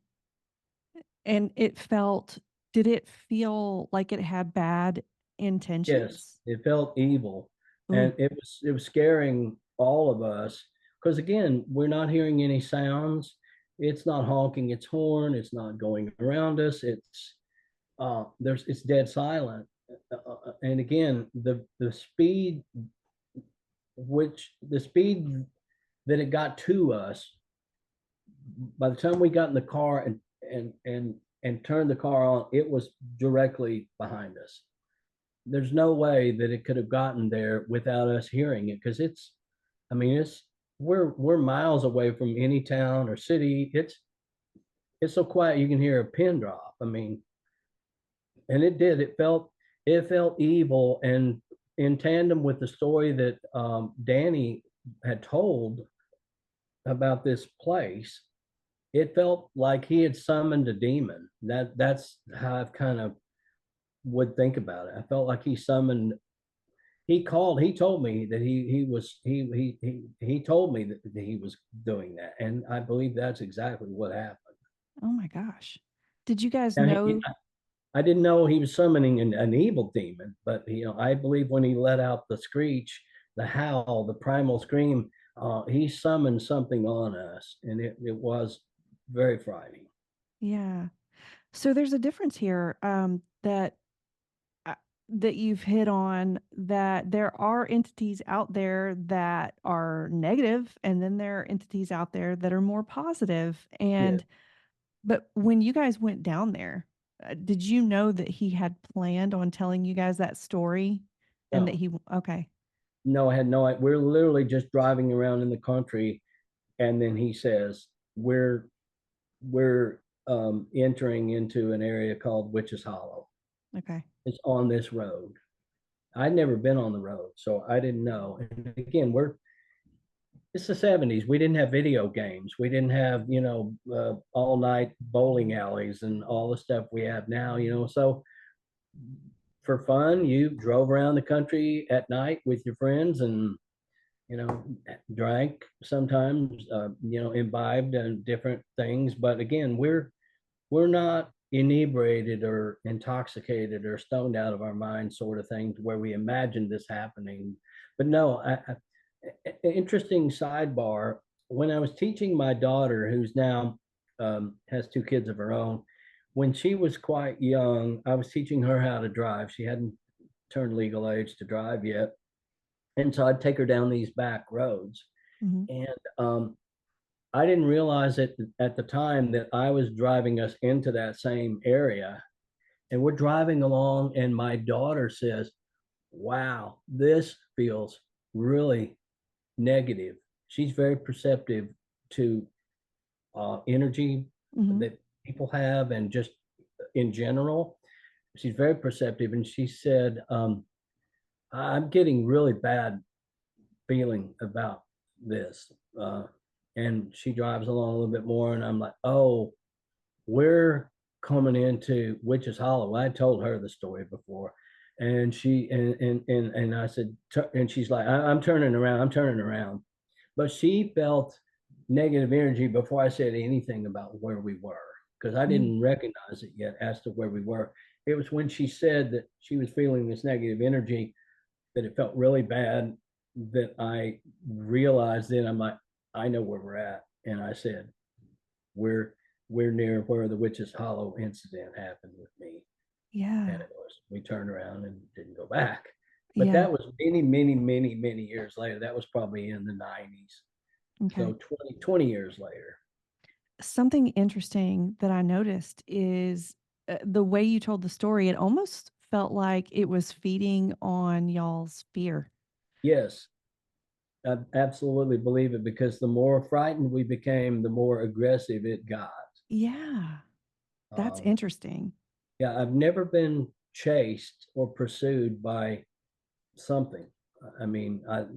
Speaker 1: And did it feel like it had bad
Speaker 2: Yes,
Speaker 1: intentions?
Speaker 2: it felt evil, and
Speaker 1: Ooh.
Speaker 2: it was scaring. all of us, because again, we're not hearing any sounds. It's not honking its horn. It's not going around us. It's dead silent. And again, the speed that it got to us, by the time we got in the car and turned the car on, it was directly behind us. There's no way that it could have gotten there without us hearing it, because I mean, we're miles away from any town or city. It's so quiet you can hear a pin drop. I mean, and it did. It felt evil, and in tandem with the story that Danny had told about this place, it felt like he had summoned a demon. That's how I've kind of would think about it. I felt like he summoned. He told me that he told me that he was doing that, and I believe that's exactly what happened.
Speaker 1: Oh my gosh. Did you guys
Speaker 2: Now,
Speaker 1: know?
Speaker 2: I didn't know he was summoning an evil demon, but I believe when he let out the screech, the howl, the primal scream, he summoned something on us, and it was very frightening.
Speaker 1: Yeah. So there's a difference here, uh, that you've hit on, that there are entities out there that are negative, and then there are entities out there that are more positive.
Speaker 2: Yeah.
Speaker 1: And but when you guys went down there, did you know that he had planned on telling you guys that story, and that
Speaker 2: No,
Speaker 1: he okay.
Speaker 2: no, I had no idea. We're literally just driving around in the country, and then he says, we're entering into an area called Witches Hollow.
Speaker 1: Okay.
Speaker 2: It's on this road. I'd never been on the road, so I didn't know. And again, it's the 70s. We didn't have video games. We didn't have, all night bowling alleys and all the stuff we have now. So for fun, you drove around the country at night with your friends and, you know, drank sometimes, imbibed and different things. But again, we're not inebriated or intoxicated or stoned out of our mind, sort of thing, to where we imagine this happening. But no, interesting sidebar. When I was teaching my daughter, who's now has two kids of her own, when she was quite young, I was teaching her how to drive. She hadn't turned legal age to drive yet, and so I'd take her down these back roads,
Speaker 1: Hmm.
Speaker 2: and I didn't realize it at the time that I was driving us into that same area. And we're driving along, and my daughter says, "Wow, this feels really negative." She's very perceptive to energy
Speaker 1: Hmm.
Speaker 2: that people have, and just in general. She's very perceptive. And she said, I'm getting really bad feeling about this. And she drives along a little bit more, and I'm like, oh, we're coming into Witches Hollow. I told her the story before, and and I said, and she's like, I'm turning around, I'm turning around. But she felt negative energy before I said anything about where we were, because I
Speaker 1: Mm.
Speaker 2: didn't recognize it yet as to where we were. It was when she said that she was feeling this negative energy, that it felt really bad, that I realized. Then I'm like, I know where we're at. And I said, we're we're near where the Witches Hollow incident happened with me. And
Speaker 1: Yeah.
Speaker 2: it was, we turned around and didn't go back. But
Speaker 1: Yeah.
Speaker 2: that was many, many, many, many years later. That was probably in the 90s.
Speaker 1: Okay.
Speaker 2: So 20 years later.
Speaker 1: Something interesting that I noticed is, the way you told the story, it almost felt like it was feeding on y'all's fear.
Speaker 2: Yes, I absolutely believe it, because the more frightened we became, the more aggressive it got.
Speaker 1: Yeah. That's
Speaker 2: Um,
Speaker 1: interesting.
Speaker 2: yeah, I've never been chased or pursued by something. I mean, I've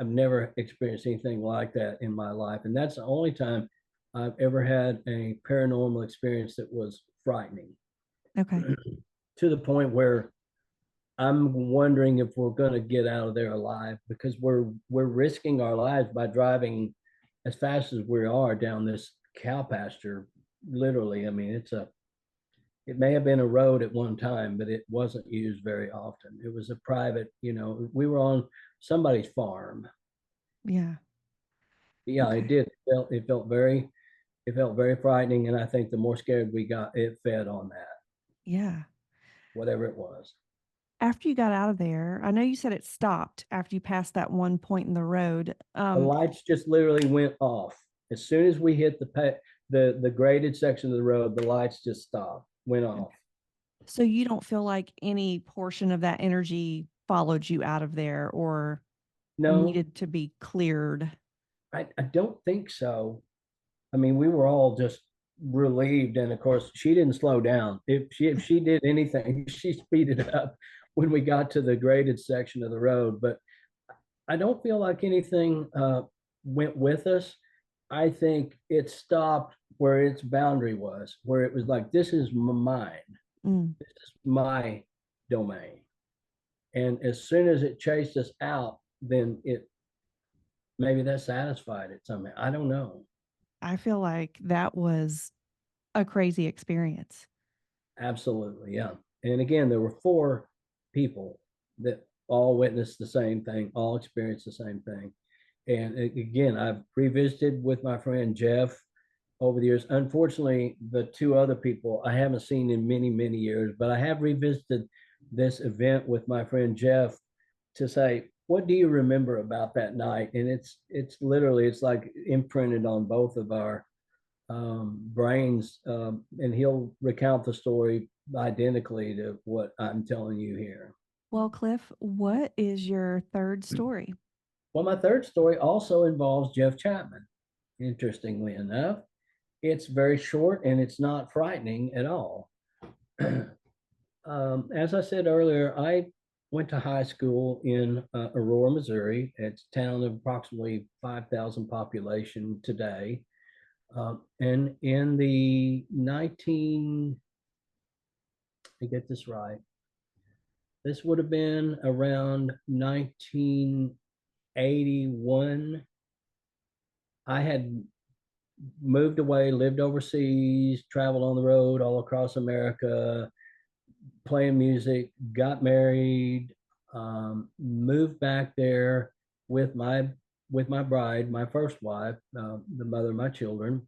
Speaker 2: never experienced anything like that in my life. And that's the only time I've ever had a paranormal experience that was frightening,
Speaker 1: Okay.
Speaker 2: to the point where I'm wondering if we're going to get out of there alive, because we're risking our lives by driving as fast as we are down this cow pasture. Literally, I mean, It may have been a road at one time, but it wasn't used very often. It was a private, we were on somebody's farm.
Speaker 1: Yeah.
Speaker 2: Yeah, it
Speaker 1: Okay.
Speaker 2: did. It felt very frightening, and I think the more scared we got, it fed on that,
Speaker 1: Yeah.
Speaker 2: whatever it was.
Speaker 1: After you got out of there, I know you said it stopped after you passed that one point in the road.
Speaker 2: The lights just literally went off as soon as we hit the graded section of the road. The lights just stopped, went off.
Speaker 1: So you don't feel like any portion of that energy followed you out of there or
Speaker 2: No,
Speaker 1: needed to be cleared?
Speaker 2: I don't think so. I mean, we were all just relieved, and of course, she didn't slow down. If she did anything, she speeded up when we got to the graded section of the road. But I don't feel like anything went with us. I think it stopped where its boundary was, where it was like, this is mine,
Speaker 1: Mm,
Speaker 2: this is my domain. And as soon as it chased us out, then it maybe that satisfied it somehow. I don't know.
Speaker 1: I feel like that was a crazy experience.
Speaker 2: Absolutely, yeah. And again, there were four people that all witnessed the same thing, all experienced the same thing. And again, I've revisited with my friend Jeff over the years. Unfortunately, the two other people I haven't seen in many, many years, but I have revisited this event with my friend Jeff to say, what do you remember about that night? And it's literally it's like imprinted on both of our brains, and he'll recount the story identically to what I'm telling you here.
Speaker 1: Well, Cliff, what is your third story?
Speaker 2: Well, my third story also involves Jeff Chapman. Interestingly enough, it's very short and it's not frightening at all. As I said earlier, I went to high school in Aurora, Missouri. It's a town of approximately 5,000 population today. And in the 19, I get this right, this would have been around 1981. I had moved away, lived overseas, traveled on the road all across America, playing music, got married, moved back there with my bride, my first wife, the mother of my children,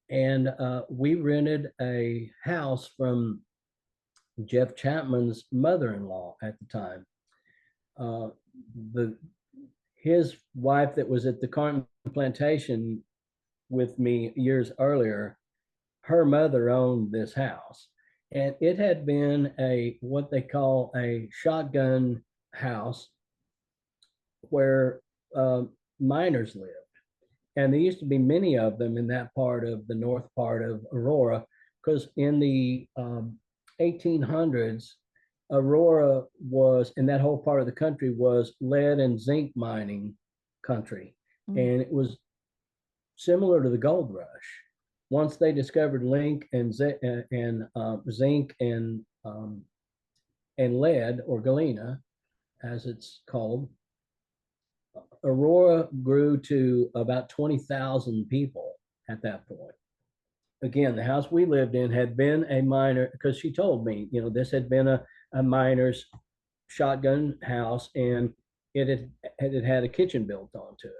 Speaker 2: and we rented a house from Jeff Chapman's mother-in-law at the time. Uh, the His wife that was at the Carnton Plantation with me years earlier, her mother owned this house, and it had been a what they call a shotgun house where miners lived, and there used to be many of them in that part of the north part of Aurora, because in the 1800s, Aurora was, and that whole part of the country was lead and zinc mining country,
Speaker 1: Mm,
Speaker 2: and it was similar to the gold rush. Once they discovered zinc and lead, or galena, as it's called, Aurora grew to about 20,000 people at that point. Again, the house we lived in had been a miner, because she told me, this had been a miner's shotgun house, and it had a kitchen built onto it.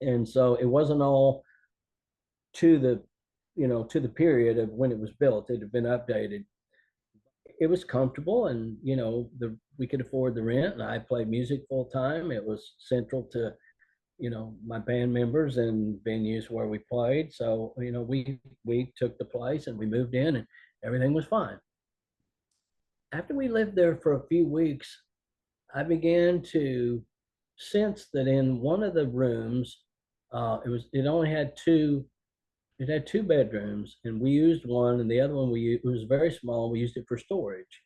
Speaker 2: And so it wasn't all to the period of when it was built. It had been updated. It was comfortable, and we could afford the rent, and I played music full time. It was central to my band members and venues where we played. So we took the place and we moved in, and everything was fine. After we lived there for a few weeks, I began to sense that in one of the rooms, it had two bedrooms, and we used one, and the other one it was very small. We used it for storage,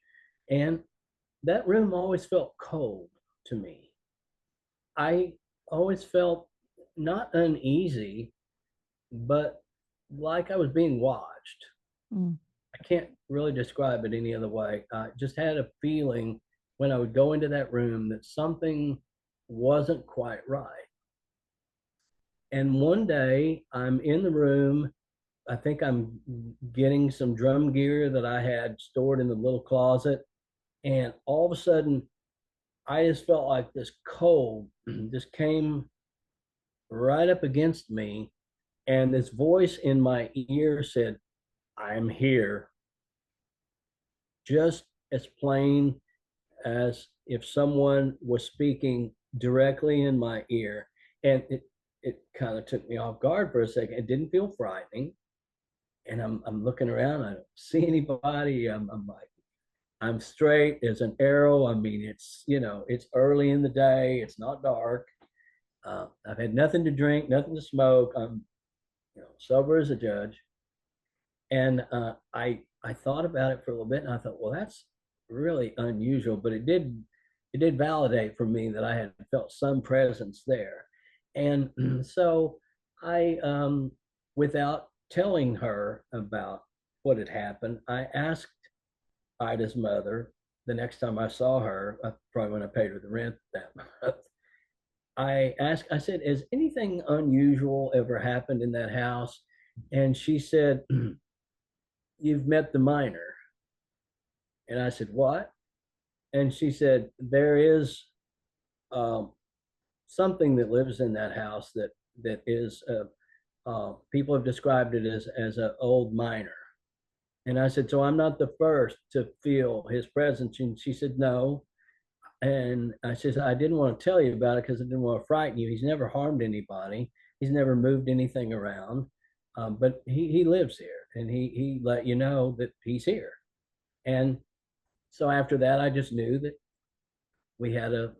Speaker 2: and that room always felt cold to me. I always felt not uneasy, but like I was being watched.
Speaker 1: mm.
Speaker 2: I can't really describe it any other way. I just had a feeling when I would go into that room that something wasn't quite right. And one day I'm in the room, I think I'm getting some drum gear that I had stored in the little closet. And all of a sudden, I just felt like this cold just came right up against me. And this voice in my ear said, I'm here, just as plain as if someone was speaking directly in my ear. And it kind of took me off guard for a second. It didn't feel frightening. And I'm looking around, I don't see anybody. I'm like, I'm straight as an arrow. I mean, it's early in the day, it's not dark. I've had nothing to drink, nothing to smoke. I'm, sober as a judge. And I thought about it for a little bit, and I thought, well, that's really unusual, but it did validate for me that I had felt some presence there. And so I, without telling her about what had happened, I asked Ida's mother the next time I saw her, probably when I paid her the rent that month. I said, has anything unusual ever happened in that house? And she said, you've met the miner. And I said, what? And she said, there is um, something that lives in that house that is, people have described it as an old miner. And I said, so I'm not the first to feel his presence. And she said, no. And I said, I didn't want to tell you about it because I didn't want to frighten you. He's never harmed anybody. He's never moved anything around. But he lives here, and he let you know that he's here. And so after that, I just knew that we had a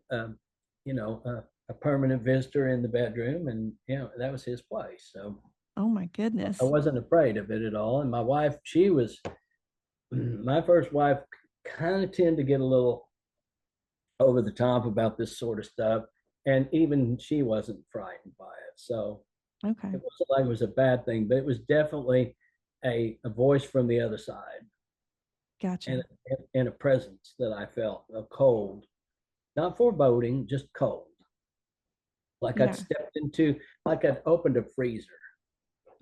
Speaker 2: permanent visitor in the bedroom, and that was his place. So
Speaker 1: Oh my
Speaker 2: I
Speaker 1: goodness.
Speaker 2: wasn't afraid of it at all. And my wife, she was my first wife, kind of tend to get a little over the top about this sort of stuff, and even she wasn't frightened by it. So
Speaker 1: Okay.
Speaker 2: it wasn't like it was a bad thing, but it was definitely a voice from the other side, and
Speaker 1: Gotcha.
Speaker 2: and a presence that I felt, a cold, not foreboding, just cold, like I'd
Speaker 1: Yeah.
Speaker 2: stepped into, like I'd opened a freezer.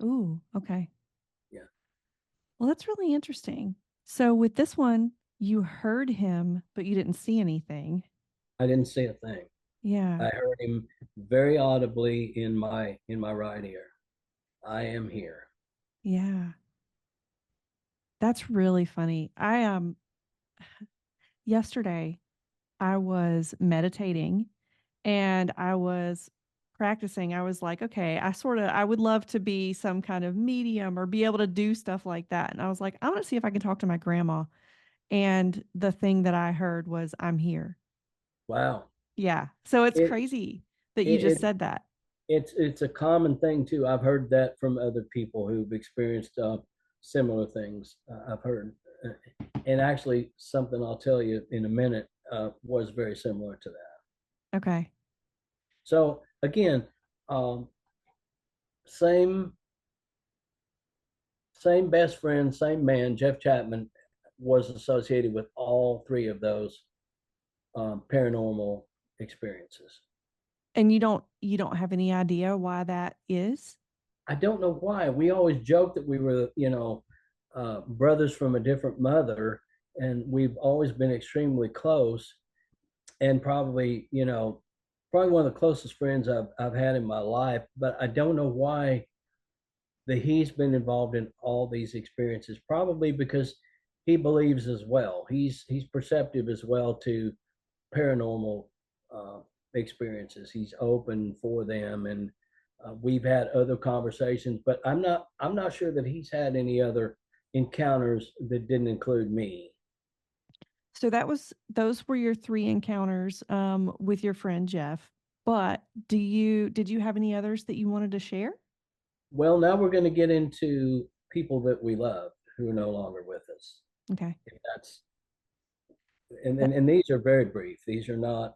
Speaker 1: Ooh, okay.
Speaker 2: Yeah,
Speaker 1: Well, that's really interesting. So with this one, you heard him, but you didn't see anything.
Speaker 2: I didn't see a thing.
Speaker 1: Yeah.
Speaker 2: I heard him very audibly in my right ear. I am here.
Speaker 1: Yeah. That's really funny. I yesterday I was meditating and I was practicing. I was like, okay, I would love to be some kind of medium or be able to do stuff like that. And I was like, I want to see if I can talk to my grandma. And the thing that I heard was, I'm here.
Speaker 2: Wow.
Speaker 1: Yeah. So it's
Speaker 2: It
Speaker 1: crazy that you
Speaker 2: it,
Speaker 1: just
Speaker 2: it
Speaker 1: said that.
Speaker 2: it's a common thing too. I've heard that from other people who've experienced similar things. I've heard, and actually, something I'll tell you in a minute was very similar to that.
Speaker 1: Okay.
Speaker 2: So again, um, same same best friend, same man, Jeff Chapman, was associated with all three of those paranormal experiences.
Speaker 1: And you don't have any idea why that is?
Speaker 2: I don't know why. We always joke that we were, brothers from a different mother, and we've always been extremely close, and probably one of the closest friends I've had in my life. But I don't know why that he's been involved in all these experiences. Probably because he believes as well. He's perceptive as well to paranormal uh, experiences. He's open for them, and we've had other conversations. But I'm not sure that he's had any other encounters that didn't include me.
Speaker 1: So those were your three encounters with your friend Jeff. But did you have any others that you wanted to share?
Speaker 2: Well, now we're going to get into people that we love who are no longer with us.
Speaker 1: Okay.
Speaker 2: If that's and,
Speaker 1: That
Speaker 2: and and these are very brief. These are not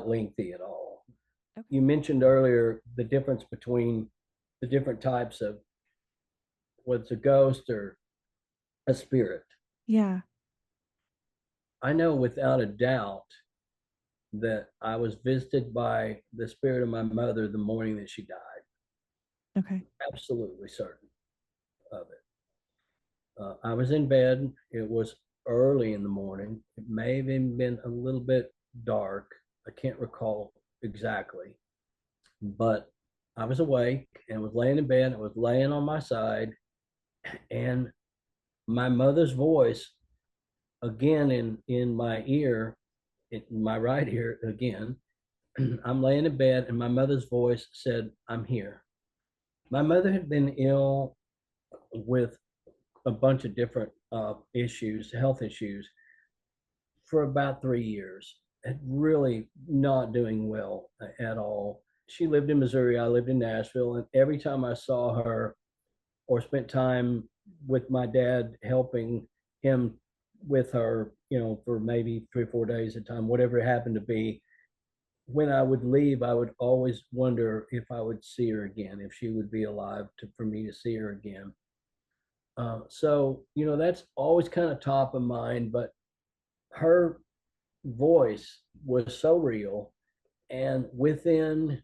Speaker 2: lengthy at all.
Speaker 1: okay.
Speaker 2: You mentioned earlier the difference between the different types of what's a ghost or a spirit.
Speaker 1: Yeah.
Speaker 2: I know without a doubt that I was visited by the spirit of my mother the morning that she died.
Speaker 1: Okay.
Speaker 2: Absolutely certain. of it. I was in bed. It was early in the morning. It may have even been a little bit dark. I can't recall exactly, but I was awake and was laying in bed. I was laying on my side, and my mother's voice again in my ear, in my right ear again. I'm laying in bed, and my mother's voice said, "I'm here." My mother had been ill with a bunch of different issues, health issues, for about 3 years. And really not doing well at all. She lived in Missouri. I lived in Nashville. And every time I saw her or spent time with my dad helping him with her, for maybe 3 or 4 days at a time, whatever it happened to be, when I would leave, I would always wonder if I would see her again, if she would be alive for me to see her again. So, that's always kind of top of mind, but her voice was so real. And within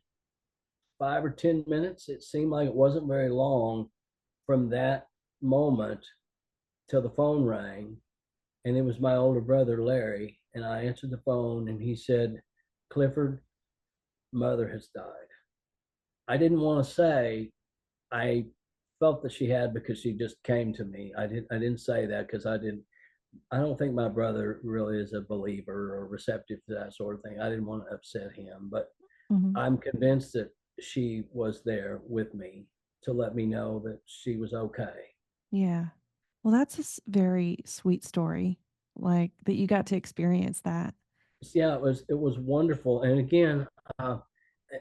Speaker 2: 5 or 10 minutes, it seemed like it wasn't very long from that moment till the phone rang. And it was my older brother, Larry. And I answered the phone and he said, "Clifford, mother has died." I didn't want to say I felt that she had because she just came to me. I didn't say that because I don't think my brother really is a believer or receptive to that sort of thing. I didn't want to upset him, but
Speaker 1: Hmm.
Speaker 2: I'm convinced that she was there with me to let me know that she was okay.
Speaker 1: Yeah. Well, that's a very sweet story, like that you got to experience that.
Speaker 2: Yeah, it was wonderful. Uh,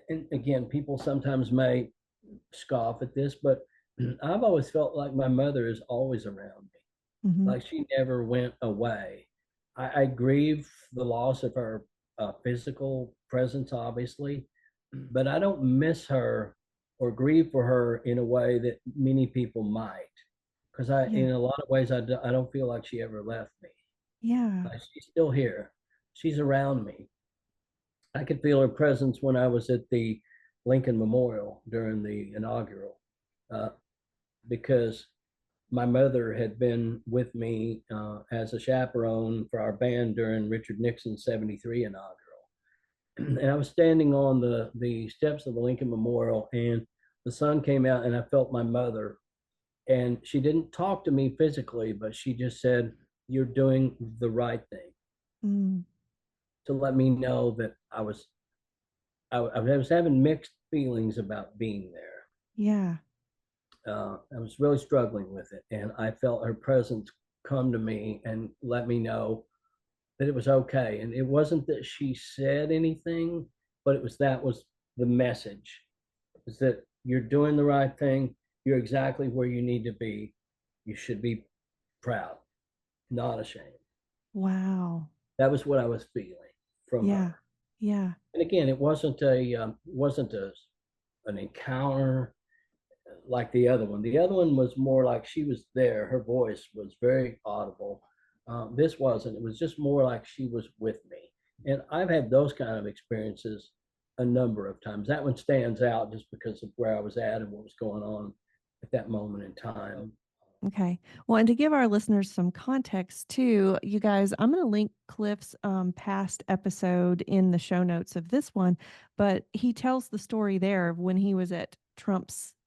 Speaker 2: and again, people sometimes may scoff at this, but I've always felt like my mother is always around me.
Speaker 1: Hmm.
Speaker 2: Like she never went away. I grieve the loss of her physical presence, obviously, but I don't miss her or grieve for her in a way that many people might. Because
Speaker 1: Yeah.
Speaker 2: in a lot of ways, I don't feel like she ever left me.
Speaker 1: Yeah.
Speaker 2: Like she's still here. She's around me. I could feel her presence when I was at the Lincoln Memorial during the inaugural, uh, because my mother had been with me as a chaperone for our band during Richard Nixon's '73 inaugural. And I was standing on the steps of the Lincoln Memorial, and the sun came out, and I felt my mother. And she didn't talk to me physically, but she just said, "You're doing the right thing,"
Speaker 1: Mm.
Speaker 2: to let me know that I was having mixed feelings about being there.
Speaker 1: Yeah.
Speaker 2: I was really struggling with it, and I felt her presence come to me and let me know that it was okay. And it wasn't that she said anything, but that was the message: is that you're doing the right thing. You're exactly where you need to be. You should be proud, not ashamed.
Speaker 1: Wow.
Speaker 2: That was what I was feeling from
Speaker 1: Yeah.
Speaker 2: her.
Speaker 1: Yeah.
Speaker 2: And again, it wasn't an encounter like the other one. The other one was more like she was there. Her voice was very audible. This wasn't. It was just more like she was with me. And I've had those kind of experiences a number of times. That one stands out just because of where I was at and what was going on at that moment in time.
Speaker 1: Okay. Well, and to give our listeners some context too, you guys, I'm going to link Cliff's past episode in the show notes of this one, but he tells the story there of when he was at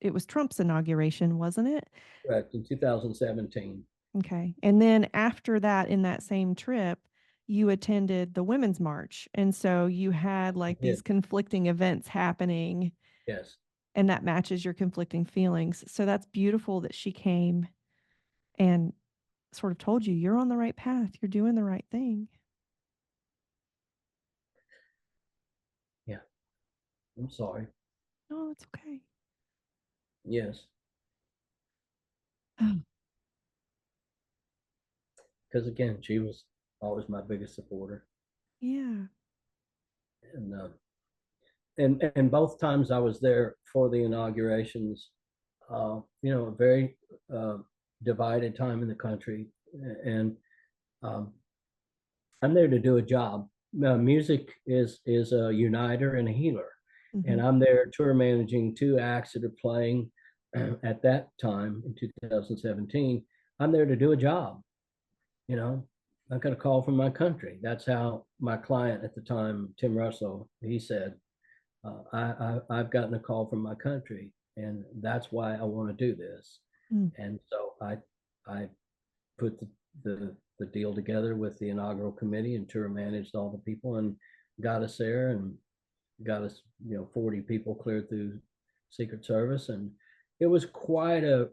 Speaker 1: it was Trump's inauguration, wasn't it?
Speaker 2: Correct. In 2017.
Speaker 1: Okay. And then after that, in that same trip, you attended the Women's March. And so you had
Speaker 2: I
Speaker 1: like these
Speaker 2: did.
Speaker 1: conflicting events happening,
Speaker 2: Yes.
Speaker 1: and that matches your conflicting feelings. So that's beautiful that she came and sort of told you you're on the right path, you're doing the right thing.
Speaker 2: Yeah. I'm sorry.
Speaker 1: No, it's okay.
Speaker 2: Yes.
Speaker 1: Oh,
Speaker 2: Because again, she was always my biggest supporter.
Speaker 1: yeah.
Speaker 2: And both times I was there for the inaugurations, a very uh, divided time in the country, and um, I'm there to do a job. Music is a uniter and a healer,
Speaker 1: Hmm.
Speaker 2: and I'm there tour managing two acts that are playing. at that time in 2017, I'm there to do a job. You know, I got a call from my country. That's how my client at the time, Tim Russell, he said, I've gotten a call from my country, and that's why I want to do this.
Speaker 1: Mm.
Speaker 2: And so I put the deal together with the inaugural committee and tour managed all the people and got us there and got us 40 people cleared through Secret Service, and it was quite a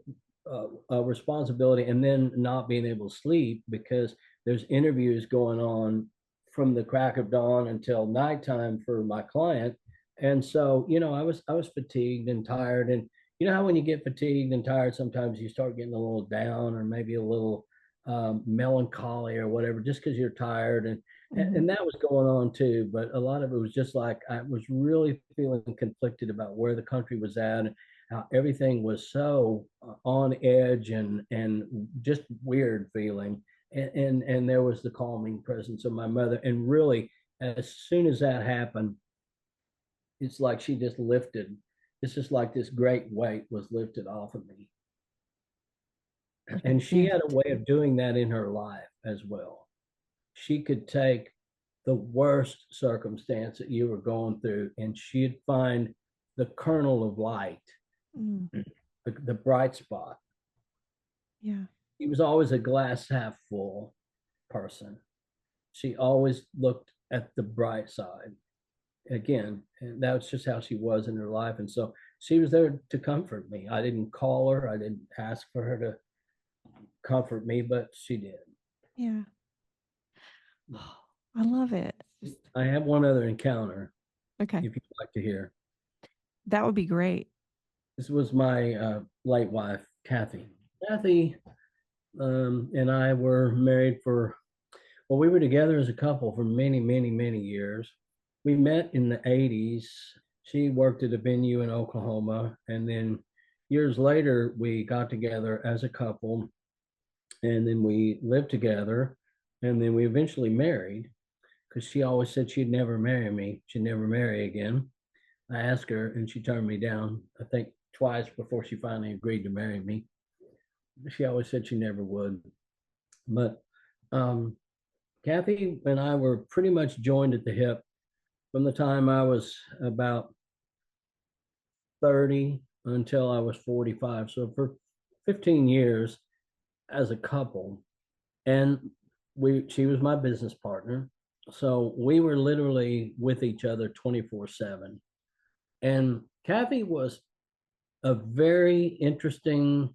Speaker 2: responsibility. And then not being able to sleep because there's interviews going on from the crack of dawn until nighttime for my client. And so I was fatigued and tired, and you know how when you get fatigued and tired sometimes you start getting a little down or maybe a little melancholy or whatever just because you're tired, and that was going on too. But a lot of it was just like I was really feeling conflicted about where the country was at and how everything was so on edge and just weird feeling. And there was the calming presence of my mother. And really, as soon as that happened, it's like she just lifted. It's just like this great weight was lifted off of me. And she had a way of doing that in her life as well. She could take the worst circumstance that you were going through and she'd find the kernel of light,
Speaker 1: Mm.
Speaker 2: the bright spot.
Speaker 1: Yeah.
Speaker 2: He was always a glass half full person. She always looked at the bright side. Again, and that's just how she was in her life. And so she was there to comfort me. I didn't call her, I didn't ask for her to comfort me, but she did.
Speaker 1: Yeah. I love it.
Speaker 2: I have one other encounter
Speaker 1: Okay.
Speaker 2: if you'd like to hear.
Speaker 1: That would be great.
Speaker 2: This was my late wife, Kathy. Kathy and I were married well, we were together as a couple for many, many, many years. We met in the 80s. She worked at a venue in Oklahoma. And then years later, we got together as a couple. And then we lived together. And then we eventually married because she always said she'd never marry me. She'd never marry again. I asked her and she turned me down, I think twice before she finally agreed to marry me. She always said she never would. But Kathy and I were pretty much joined at the hip from the time I was about 30 until I was 45. So for 15 years as a couple. And she was my business partner. So we were literally with each other 24/7. And Kathy was a very interesting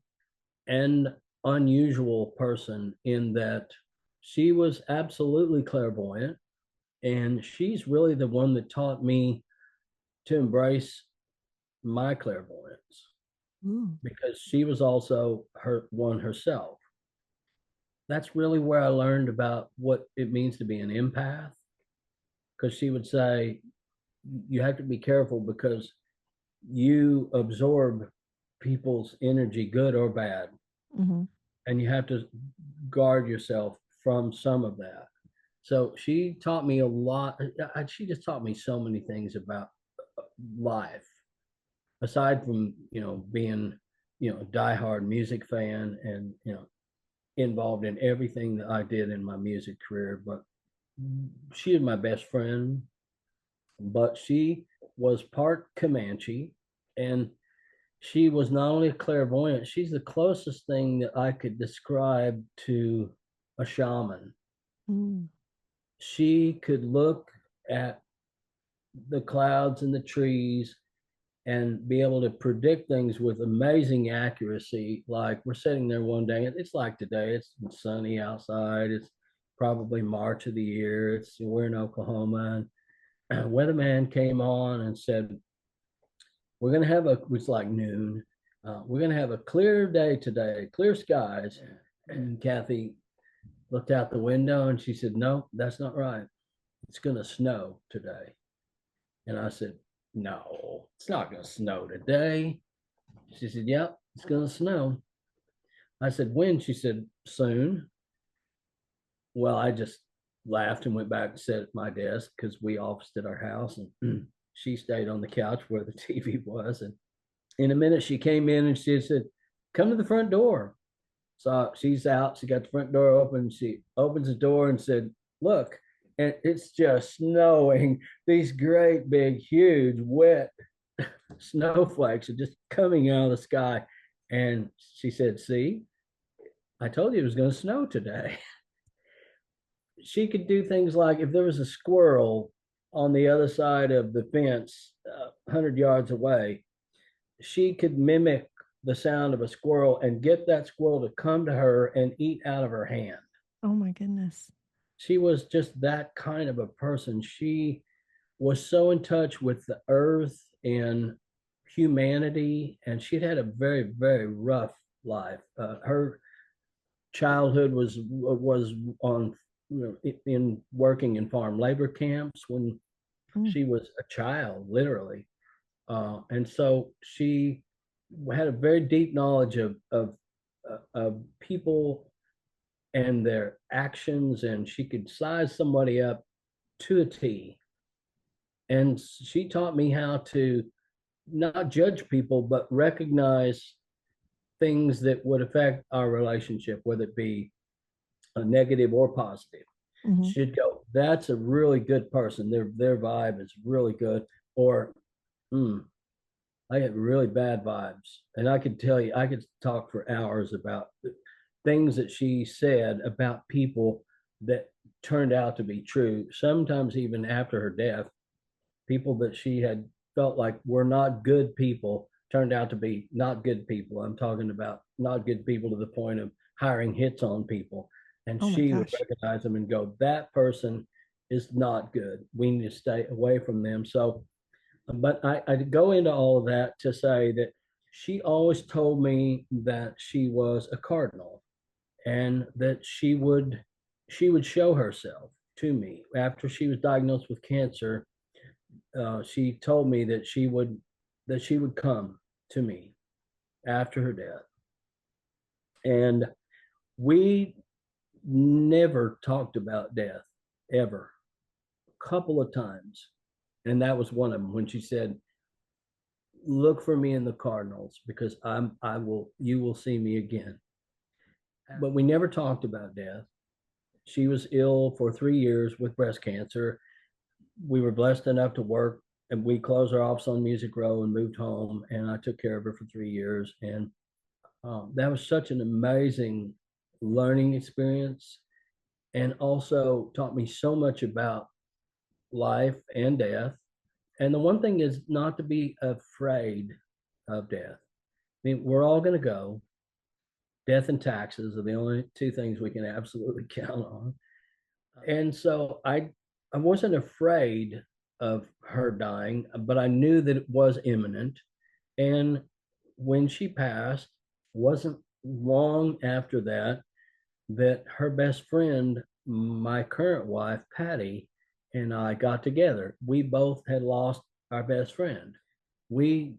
Speaker 2: and unusual person in that she was absolutely clairvoyant. And she's really the one that taught me to embrace my clairvoyance
Speaker 1: Ooh.
Speaker 2: because she was also one herself. That's really where I learned about what it means to be an empath. Because she would say, you have to be careful because you absorb people's energy, good or bad.
Speaker 1: Mm-hmm.
Speaker 2: And you have to guard yourself from some of that. So she taught me a lot. She just taught me so many things about life, aside from being a diehard music fan and involved in everything that I did in my music career. But she is my best friend. But she was part Comanche, and she was not only a clairvoyant, she's the closest thing that I could describe to a shaman.
Speaker 1: Mm.
Speaker 2: She could look at the clouds and the trees and be able to predict things with amazing accuracy. Like we're sitting there one day, it's like today, it's sunny outside, it's probably March of the year, we're in Oklahoma, and a weatherman came on and said, we're going to have it's like noon. We're going to have a clear day today, clear skies. And Kathy looked out the window and she said, no, that's not right. It's going to snow today. And I said, no, it's not going to snow today. She said, yep, it's going to snow. I said, when? She said, soon. Well, I just laughed and went back and sat at my desk because we officed at our house. And she stayed on the couch where the TV was. And In a minute, she came in and she said, "Come to the front door." So she's out. She got the front door open. She opens the door and said, "Look," and it's just snowing. These great, big, huge, wet snowflakes are just coming out of the sky. And she said, "See, I told you it was going to snow today." She could do things like if there was a squirrel on the other side of the fence, 100 yards away, she could mimic the sound of a squirrel and get that squirrel to come to her and eat out of her hand.
Speaker 1: Oh my goodness.
Speaker 2: She was just that kind of a person. She was so in touch with the earth and humanity, and she'd had a very, very rough life. Her childhood was on, in working in farm labor camps when she was a child, literally. And so she had a very deep knowledge of people and their actions, and she could size somebody up to a T. And she taught me how to not judge people, but recognize things that would affect our relationship, whether it be a negative or positive.
Speaker 1: Mm-hmm.
Speaker 2: She'd go, "That's a really good person. Their vibe is really good," or, "I get really bad vibes." And I could tell you, I could talk for hours about things that she said about people that turned out to be true. Sometimes even after her death, people that she had felt like were not good people turned out to be not good people. I'm talking about not good people to the point of hiring hits on people. And
Speaker 1: Oh my
Speaker 2: she would
Speaker 1: gosh.
Speaker 2: recognize them and go, "That person is not good. We need to stay away from them." So, but I go into all of that to say that she always told me that she was a cardinal and that she would show herself to me after she was diagnosed with cancer. She told me that she would come to me after her death, and we never talked about death ever. A couple of times, and that was one of them when she said, "Look for me in the Cardinals because you will see me again." But we never talked about death. She was ill for 3 years with breast cancer. We were blessed enough to work, and we closed our office on Music Row and moved home, and I took care of her for 3 years. And that was such an amazing learning experience, and also taught me so much about life and death. And the one thing is not to be afraid of death. I mean, we're all going to go. Death and taxes are the only two things we can absolutely count on. And so I wasn't afraid of her dying, but I knew that it was imminent. And when she passed, wasn't long after that that her best friend, my current wife, Patty, and I got together. We both had lost our best friend. We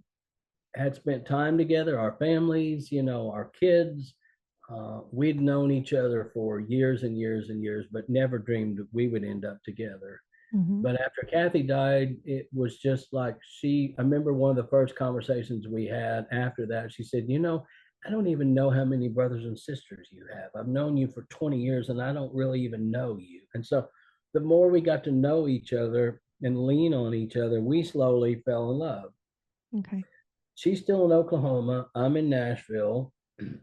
Speaker 2: had spent time together, our families, our kids. We'd known each other for years and years and years, but never dreamed that we would end up together.
Speaker 1: Mm-hmm.
Speaker 2: But after Kathy died, it was just like I remember one of the first conversations we had after that. She said, "I don't even know how many brothers and sisters you have. I've known you for 20 years and I don't really even know you." And so the more we got to know each other and lean on each other, we slowly fell in love.
Speaker 1: Okay.
Speaker 2: She's still in Oklahoma. I'm in Nashville,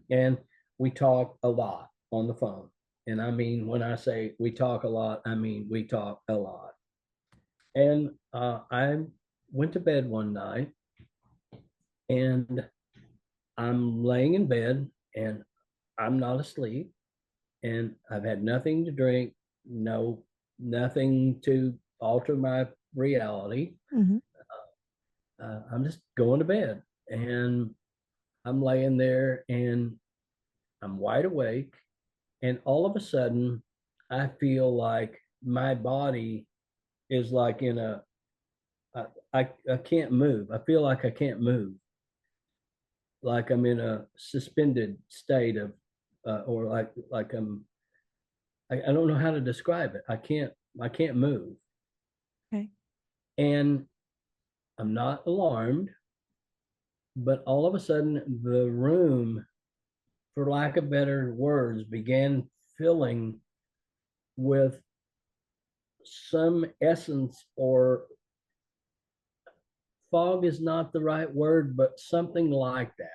Speaker 2: and we talk a lot on the phone. And I mean, when I say we talk a lot, I mean we talk a lot. And I went to bed one night, and I'm laying in bed, and I'm not asleep, and I've had nothing to drink, nothing to alter my reality.
Speaker 1: Mm-hmm.
Speaker 2: I'm just going to bed, and I'm laying there, and I'm wide awake, and all of a sudden, I feel like my body is like in a I, I can't move. I feel like I can't move, like I'm in a suspended state of, or like I don't know how to describe it. I can't move,
Speaker 1: Okay.
Speaker 2: and I'm not alarmed. But all of a sudden, the room, for lack of better words, began filling with some essence, or fog is not the right word, but something like that.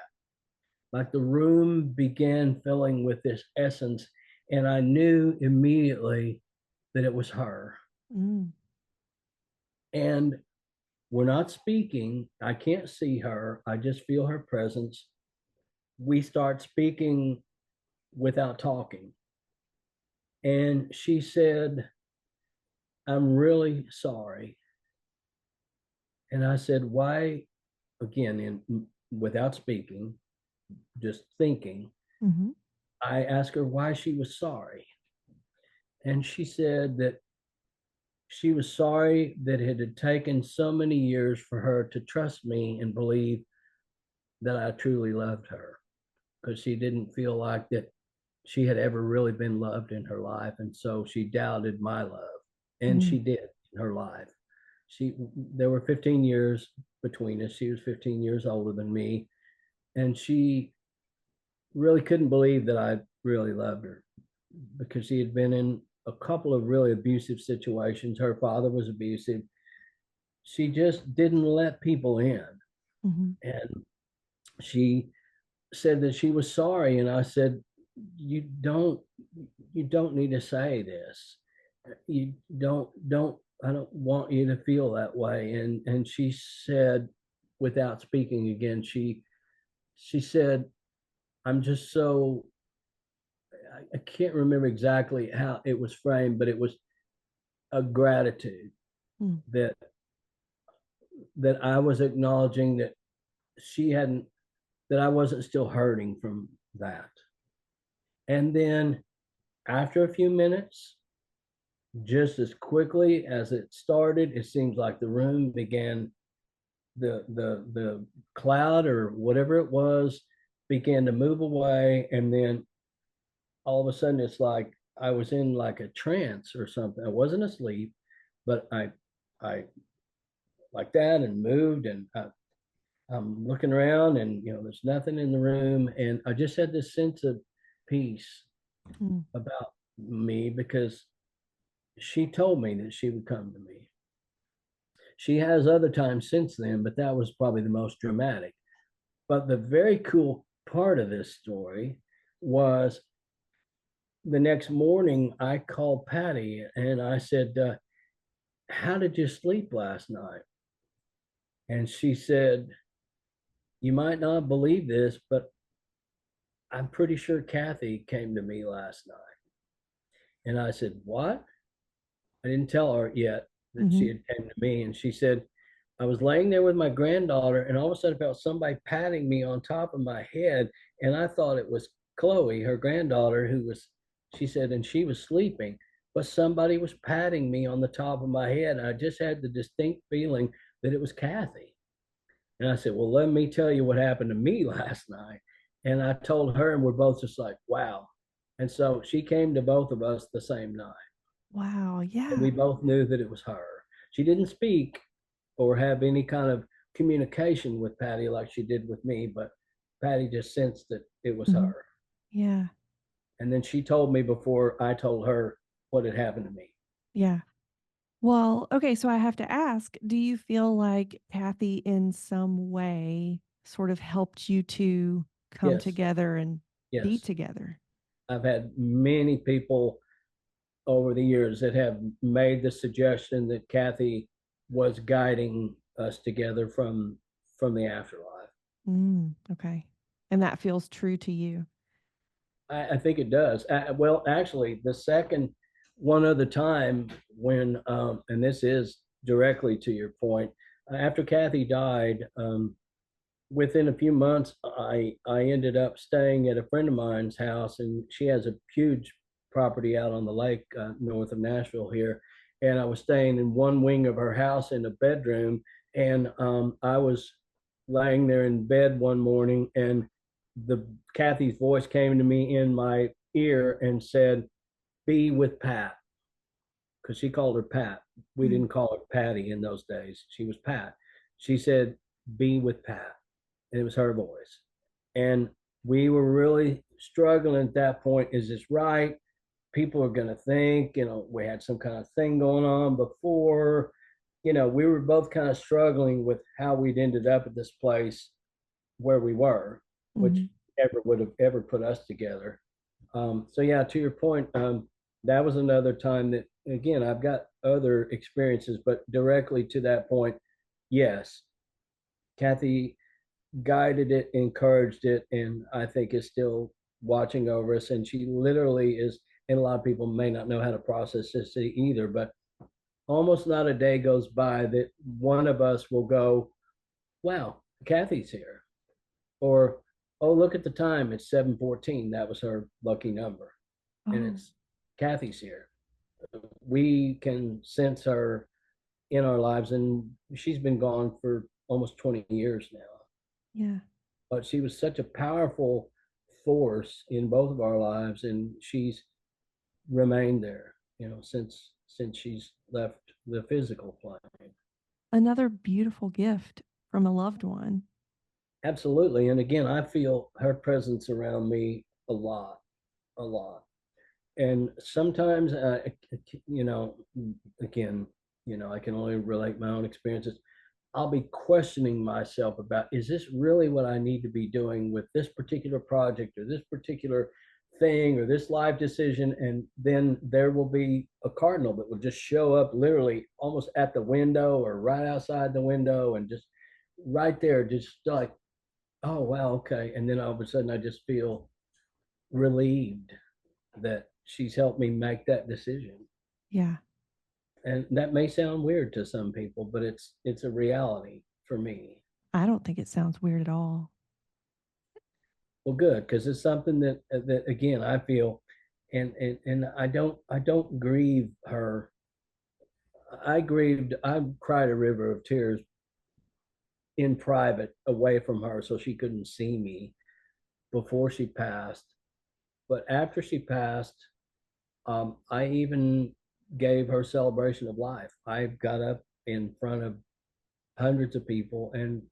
Speaker 2: Like the room began filling with this essence, and I knew immediately that it was her.
Speaker 1: Mm.
Speaker 2: And we're not speaking. I can't see her. I just feel her presence. We start speaking without talking. And she said, I'm really sorry. And I said, why? Again, without speaking, just thinking.
Speaker 1: Mm-hmm.
Speaker 2: I asked her why she was sorry. And she said that she was sorry that it had taken so many years for her to trust me and believe that I truly loved her, because she didn't feel like that she had ever really been loved in her life. And so she doubted my love. And
Speaker 1: Mm.
Speaker 2: she did in her life. She There were 15 years between us. She was 15 years older than me. And she really couldn't believe that I really loved her, because she had been in a couple of really abusive situations. Her father was abusive. She just didn't let people in.
Speaker 1: Mm-hmm.
Speaker 2: And she said that she was sorry. And I said, you don't you don't need to say this. You don't I don't want you to feel that way. And she said, without speaking again, she said, I'm just so, I can't remember exactly how it was framed, but it was a gratitude
Speaker 1: Mm.
Speaker 2: that I was acknowledging that she hadn't, that I wasn't still hurting from that. And then after a few minutes, just as quickly as it started, it seems like the room began, the cloud or whatever it was began to move away. And then all of a sudden, it's like I was in like a trance or something. I wasn't asleep, but I like that and moved, and I'm looking around, and there's nothing in the room, and I just had this sense of peace
Speaker 1: Mm.
Speaker 2: about me, because she told me that she would come to me. She has other times since then, but that was probably the most dramatic. But the very cool part of this story was the next morning I called Patty and I said, how did you sleep last night? And she said, you might not believe this, but I'm pretty sure Kathy came to me last night. And I said, what? I didn't tell her yet that
Speaker 1: Mm-hmm.
Speaker 2: she had came to me. And she said, I was laying there with my granddaughter, and all of a sudden I felt somebody patting me on top of my head. And I thought it was Chloe, her granddaughter, she said, and she was sleeping, but somebody was patting me on the top of my head. And I just had the distinct feeling that it was Kathy. And I said, well, let me tell you what happened to me last night. And I told her, and we're both just like, wow. And so she came to both of us the same night.
Speaker 1: Wow.
Speaker 2: And
Speaker 1: Yeah.
Speaker 2: we both knew that it was her. She didn't speak or have any kind of communication with Patty like she did with me, but Patty just sensed that it was
Speaker 1: Mm-hmm.
Speaker 2: her.
Speaker 1: Yeah.
Speaker 2: And then she told me before I told her what had happened to me.
Speaker 1: Yeah. Well, okay, so I have to ask, do you feel like Kathy in some way sort of helped you to come
Speaker 2: Yes,
Speaker 1: together and be
Speaker 2: yes.
Speaker 1: together?
Speaker 2: I've had many people over the years that have made the suggestion that Kathy was guiding us together from the afterlife.
Speaker 1: Mm, okay. And that feels true to you.
Speaker 2: I think it does. Well, actually, the second one other time when, and this is directly to your point, after Kathy died, within a few months, I ended up staying at a friend of mine's house, and she has a huge property out on the lake north of Nashville here. And I was staying in one wing of her house in a bedroom, and I was laying there in bed one morning, and the Kathy's voice came to me in my ear and said, "Be with Pat," because she called her Pat. We
Speaker 1: Mm,
Speaker 2: didn't call her Patty in those days. She was Pat. She said, "Be with Pat." and it was her voice. And we were really struggling at that point. Is this right? People are going to think, we had some kind of thing going on before. We were both kind of struggling with how we'd ended up at this place where we were, which
Speaker 1: Mhm.
Speaker 2: ever would have ever put us together. So yeah, to your point, that was another time that, again, I've got other experiences, but directly to that point, yes, Kathy guided it, encouraged it, and I think is still watching over us. And she literally is, and a lot of people may not know how to process this either, but almost not a day goes by that one of us will go, wow, Kathy's here. Or, oh, look at the time, it's 7:14. That was her lucky number. And
Speaker 1: Oh,
Speaker 2: it's Kathy's here. We can sense her in our lives, and she's been gone for almost 20 years now.
Speaker 1: yeah.
Speaker 2: But she was such a powerful force in both of our lives, and she's remained there, since she's left the physical plane.
Speaker 1: Another beautiful gift from a loved one.
Speaker 2: Absolutely. And again, I feel her presence around me a lot, a lot. And sometimes, you know, again, I can only relate my own experiences. I'll be questioning myself about, is this really what I need to be doing with this particular project or this particular thing or this life decision? And then there will be a cardinal that will just show up literally almost at the window or right outside the window and just right there, just like, oh, wow, okay. And then all of a sudden I just feel relieved that she's helped me make that decision.
Speaker 1: Yeah.
Speaker 2: And that may sound weird to some people, but it's a reality for me.
Speaker 1: I don't think it sounds weird at all.
Speaker 2: Well, good, because it's something that again I feel, and I don't grieve her. I cried a river of tears in private away from her, so she couldn't see me before she passed. But after she passed, I even gave her celebration of life. I got up in front of hundreds of people and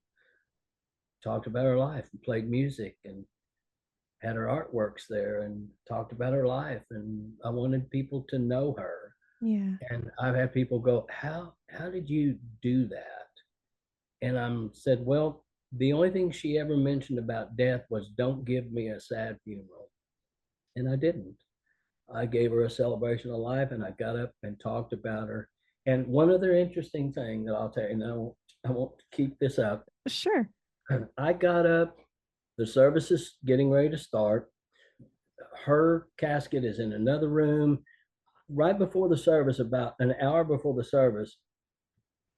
Speaker 2: talked about her life and played music and had her artworks there and talked about her life. And I wanted people to know her.
Speaker 1: Yeah.
Speaker 2: And I've had people go, how did you do that? And I said, well, the only thing she ever mentioned about death was, don't give me a sad funeral. And I didn't. I gave her a celebration of life, and I got up and talked about her. And one other interesting thing that I'll tell you, and I won't keep this up.
Speaker 1: Sure.
Speaker 2: I got up, the service is getting ready to start. Her casket is in another room. Right before the service, about an hour before the service,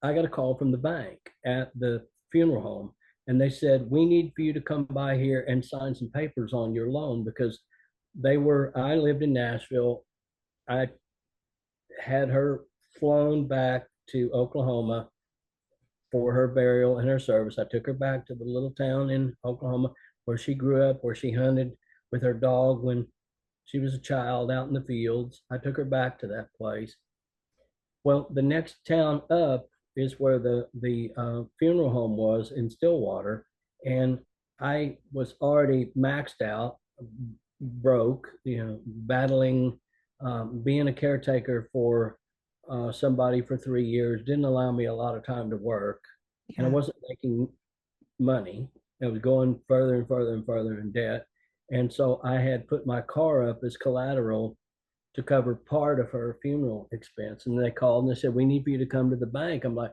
Speaker 2: I got a call from the bank at the funeral home. And they said, we need for you to come by here and sign some papers on your loan, because I lived in Nashville. I had her flown back to Oklahoma for her burial and her service. I took her back to the little town in Oklahoma where she grew up, where she hunted with her dog when she was a child out in the fields. I took her back to that place. Well, the next town up is where the funeral home was in Stillwater, and I was already maxed out, broke, battling, being a caretaker for somebody for 3 years didn't allow me a lot of time to work, and I
Speaker 1: Yeah.
Speaker 2: wasn't making money. I was going further and further and further in debt, and so I had put my car up as collateral to cover part of her funeral expense. And they called and they said, we need for you to come to the bank. I'm like,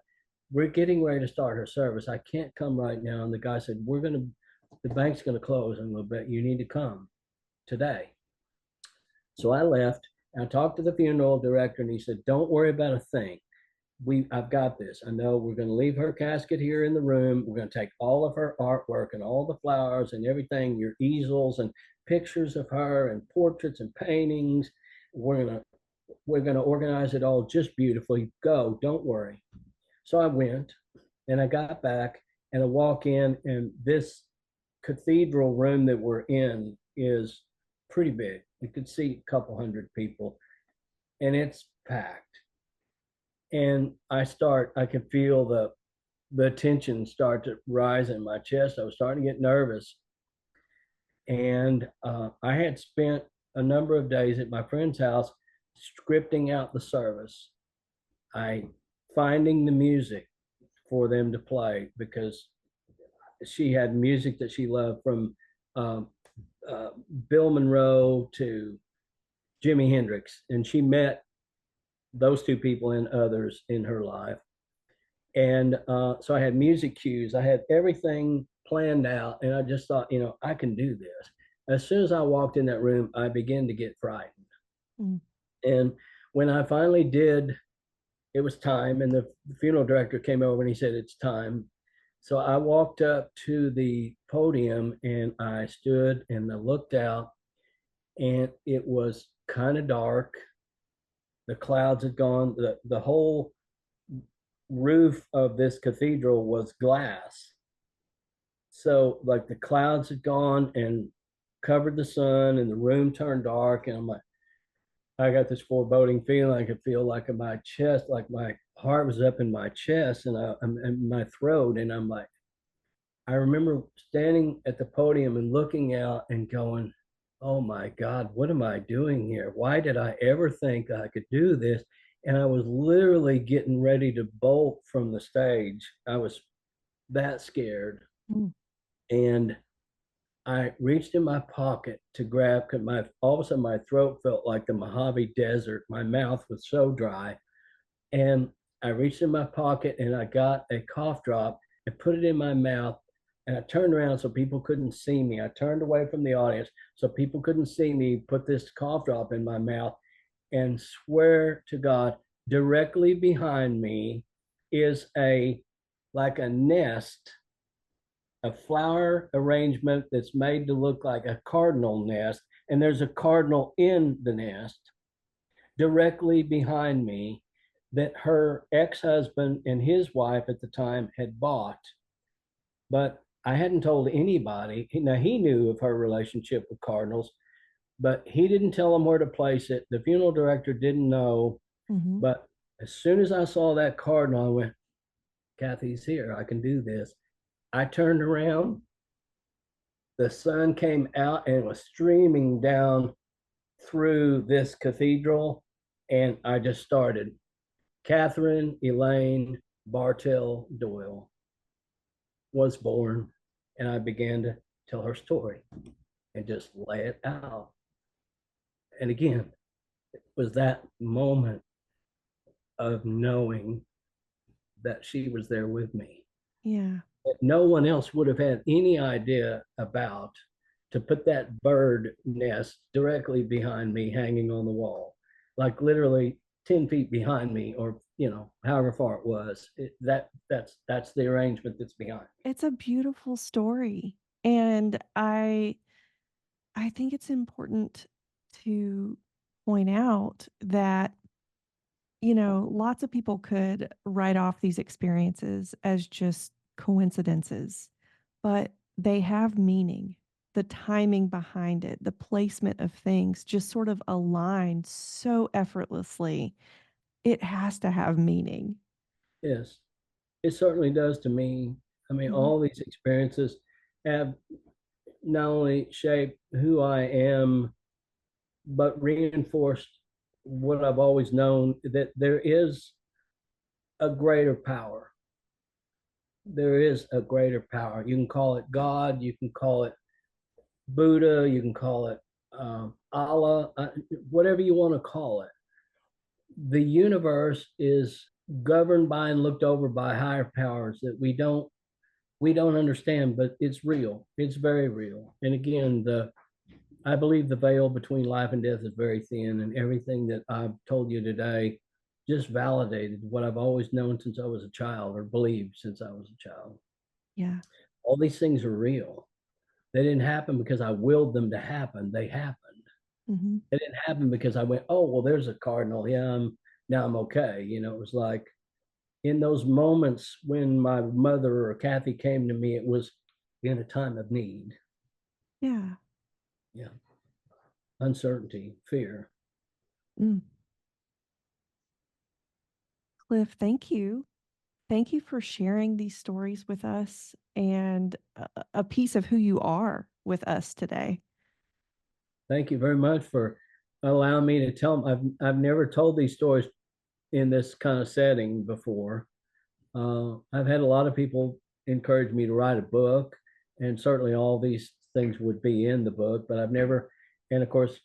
Speaker 2: we're getting ready to start her service. I can't come right now. And the guy said, the bank's going to close in a little bit. You need to come today. So I left. I talked to the funeral director, and he said, don't worry about a thing. I've got this. I know we're going to leave her casket here in the room. We're going to take all of her artwork and all the flowers and everything, your easels and pictures of her and portraits and paintings. We're going to organize it all just beautifully. Go, don't worry. So I went, and I got back, and I walk in, and this cathedral room that we're in is pretty big. You could see a couple hundred people, and it's packed. And I can feel the tension started to rise in my chest. I was starting to get nervous. And I had spent a number of days at my friend's house scripting out the service. I finding the music for them to play because she had music that she loved from um, Bill Monroe to Jimi Hendrix, and she met those two people and others in her life. And so I had music cues, I had everything planned out, and I just thought, I can do this. As soon as I walked in that room, I began to get frightened.
Speaker 1: Mm.
Speaker 2: And when I finally did, it was time, and the funeral director came over and he said, "It's time." So I walked up to the podium and I stood and I looked out, and it was kind of dark. The clouds had gone, the whole roof of this cathedral was glass. So, like, the clouds had gone and covered the sun, and the room turned dark. And I'm like, I got this foreboding feeling. I could feel like in my chest, like my heart was up in my chest and I'm in my throat. And I'm like, I remember standing at the podium and looking out and going, "Oh my God, what am I doing here? Why did I ever think I could do this?" And I was literally getting ready to bolt from the stage. I was that scared.
Speaker 1: Mm.
Speaker 2: And I reached in my pocket to grab, because all of a sudden my throat felt like the Mojave Desert. My mouth was so dry. And I reached in my pocket and I got a cough drop and put it in my mouth. And I turned around so people couldn't see me. I turned away from the audience so people couldn't see me put this cough drop in my mouth, and swear to God, directly behind me is like a nest, a flower arrangement that's made to look like a cardinal nest. And there's a cardinal in the nest directly behind me that her ex-husband and his wife at the time had bought, but I hadn't told anybody. Now, he knew of her relationship with cardinals, but he didn't tell them where to place it. The funeral director didn't know.
Speaker 1: Mm-hmm.
Speaker 2: But as soon as I saw that cardinal, I went, "Kathy's here. I can do this." I turned around. The sun came out and was streaming down through this cathedral. And I just started. Catherine Elaine Bartell Doyle was born, and I began to tell her story and just lay it out. And again, it was that moment of knowing that she was there with me,
Speaker 1: Yeah.
Speaker 2: that no one else would have had any idea about, to put that bird nest directly behind me hanging on the wall, like literally 10 feet behind me, or however far it was. That's the arrangement that's behind me.
Speaker 1: It's a beautiful story. And I think it's important to point out that, lots of people could write off these experiences as just coincidences, but they have meaning. The timing behind it, the placement of things just sort of aligned so effortlessly. It has to have meaning.
Speaker 2: Yes, it certainly does to me. I mean,
Speaker 1: Mhm.
Speaker 2: all these experiences have not only shaped who I am, but reinforced what I've always known, that there is a greater power. There is a greater power. You can call it God, you can call it Buddha, you can call it Allah, whatever you want to call it. The universe is governed by and looked over by higher powers that we don't understand, but it's real. It's very real. And again, the I believe the veil between life and death is very thin, and everything that I've told you today just validated what I've always known since I was a child, or believed since I was a child.
Speaker 1: Yeah.
Speaker 2: All these things are real. They didn't happen because I willed them to happen. They happened.
Speaker 1: Hmm.
Speaker 2: It didn't happen because I went, "Oh, well, there's a cardinal. Yeah, now I'm okay." It was like, in those moments when my mother or Kathy came to me, it was in a time of need.
Speaker 1: Yeah.
Speaker 2: Yeah, uncertainty, fear.
Speaker 1: Mm. Cliff, thank you. Thank you for sharing these stories with us and a piece of who you are with us today.
Speaker 2: Thank you very much for allowing me to tell them. I've never told these stories in this kind of setting before. I've had a lot of people encourage me to write a book, and certainly all these things would be in the book, but I've never, and of course,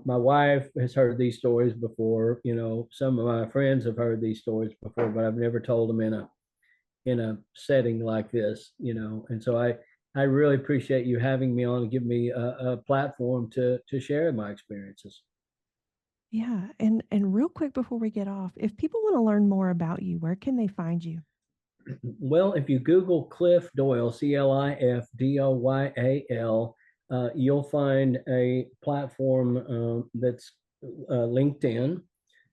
Speaker 2: my wife has heard these stories before. Some of my friends have heard these stories before, but I've never told them in a setting like this. And so I really appreciate you having me on and give me a platform to share my experiences.
Speaker 1: Yeah, and real quick before we get off, if people want to learn more about you, where can they find you?
Speaker 2: Well, if you Google Clif Doyal, CLIF DOYAL, you'll find a platform that's LinkedIn.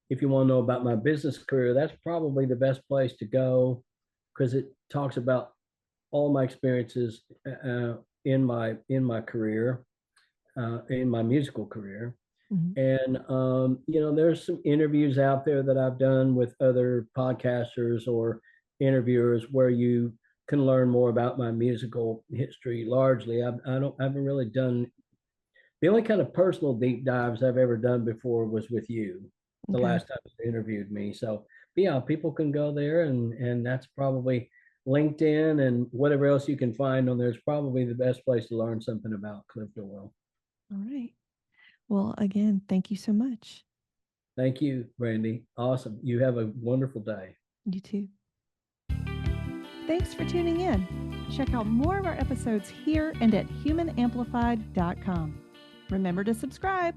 Speaker 2: If you want to know about my business career, that's probably the best place to go because it talks about all my experiences in my career, in my musical career.
Speaker 1: Mhm.
Speaker 2: And there's some interviews out there that I've done with other podcasters or interviewers where you can learn more about my musical history. Largely, I haven't really done the only kind of personal deep dives I've ever done before was with you, the
Speaker 1: Okay.
Speaker 2: last time you interviewed me. So, yeah, people can go there, and that's probably LinkedIn and whatever else you can find on there is probably the best place to learn something about Clif Doyle.
Speaker 1: All right. Well, again, thank you so much.
Speaker 2: Thank you, Brandy. Awesome. You have a wonderful day.
Speaker 1: You too. Thanks for tuning in. Check out more of our episodes here and at humanamplified.com. Remember to subscribe.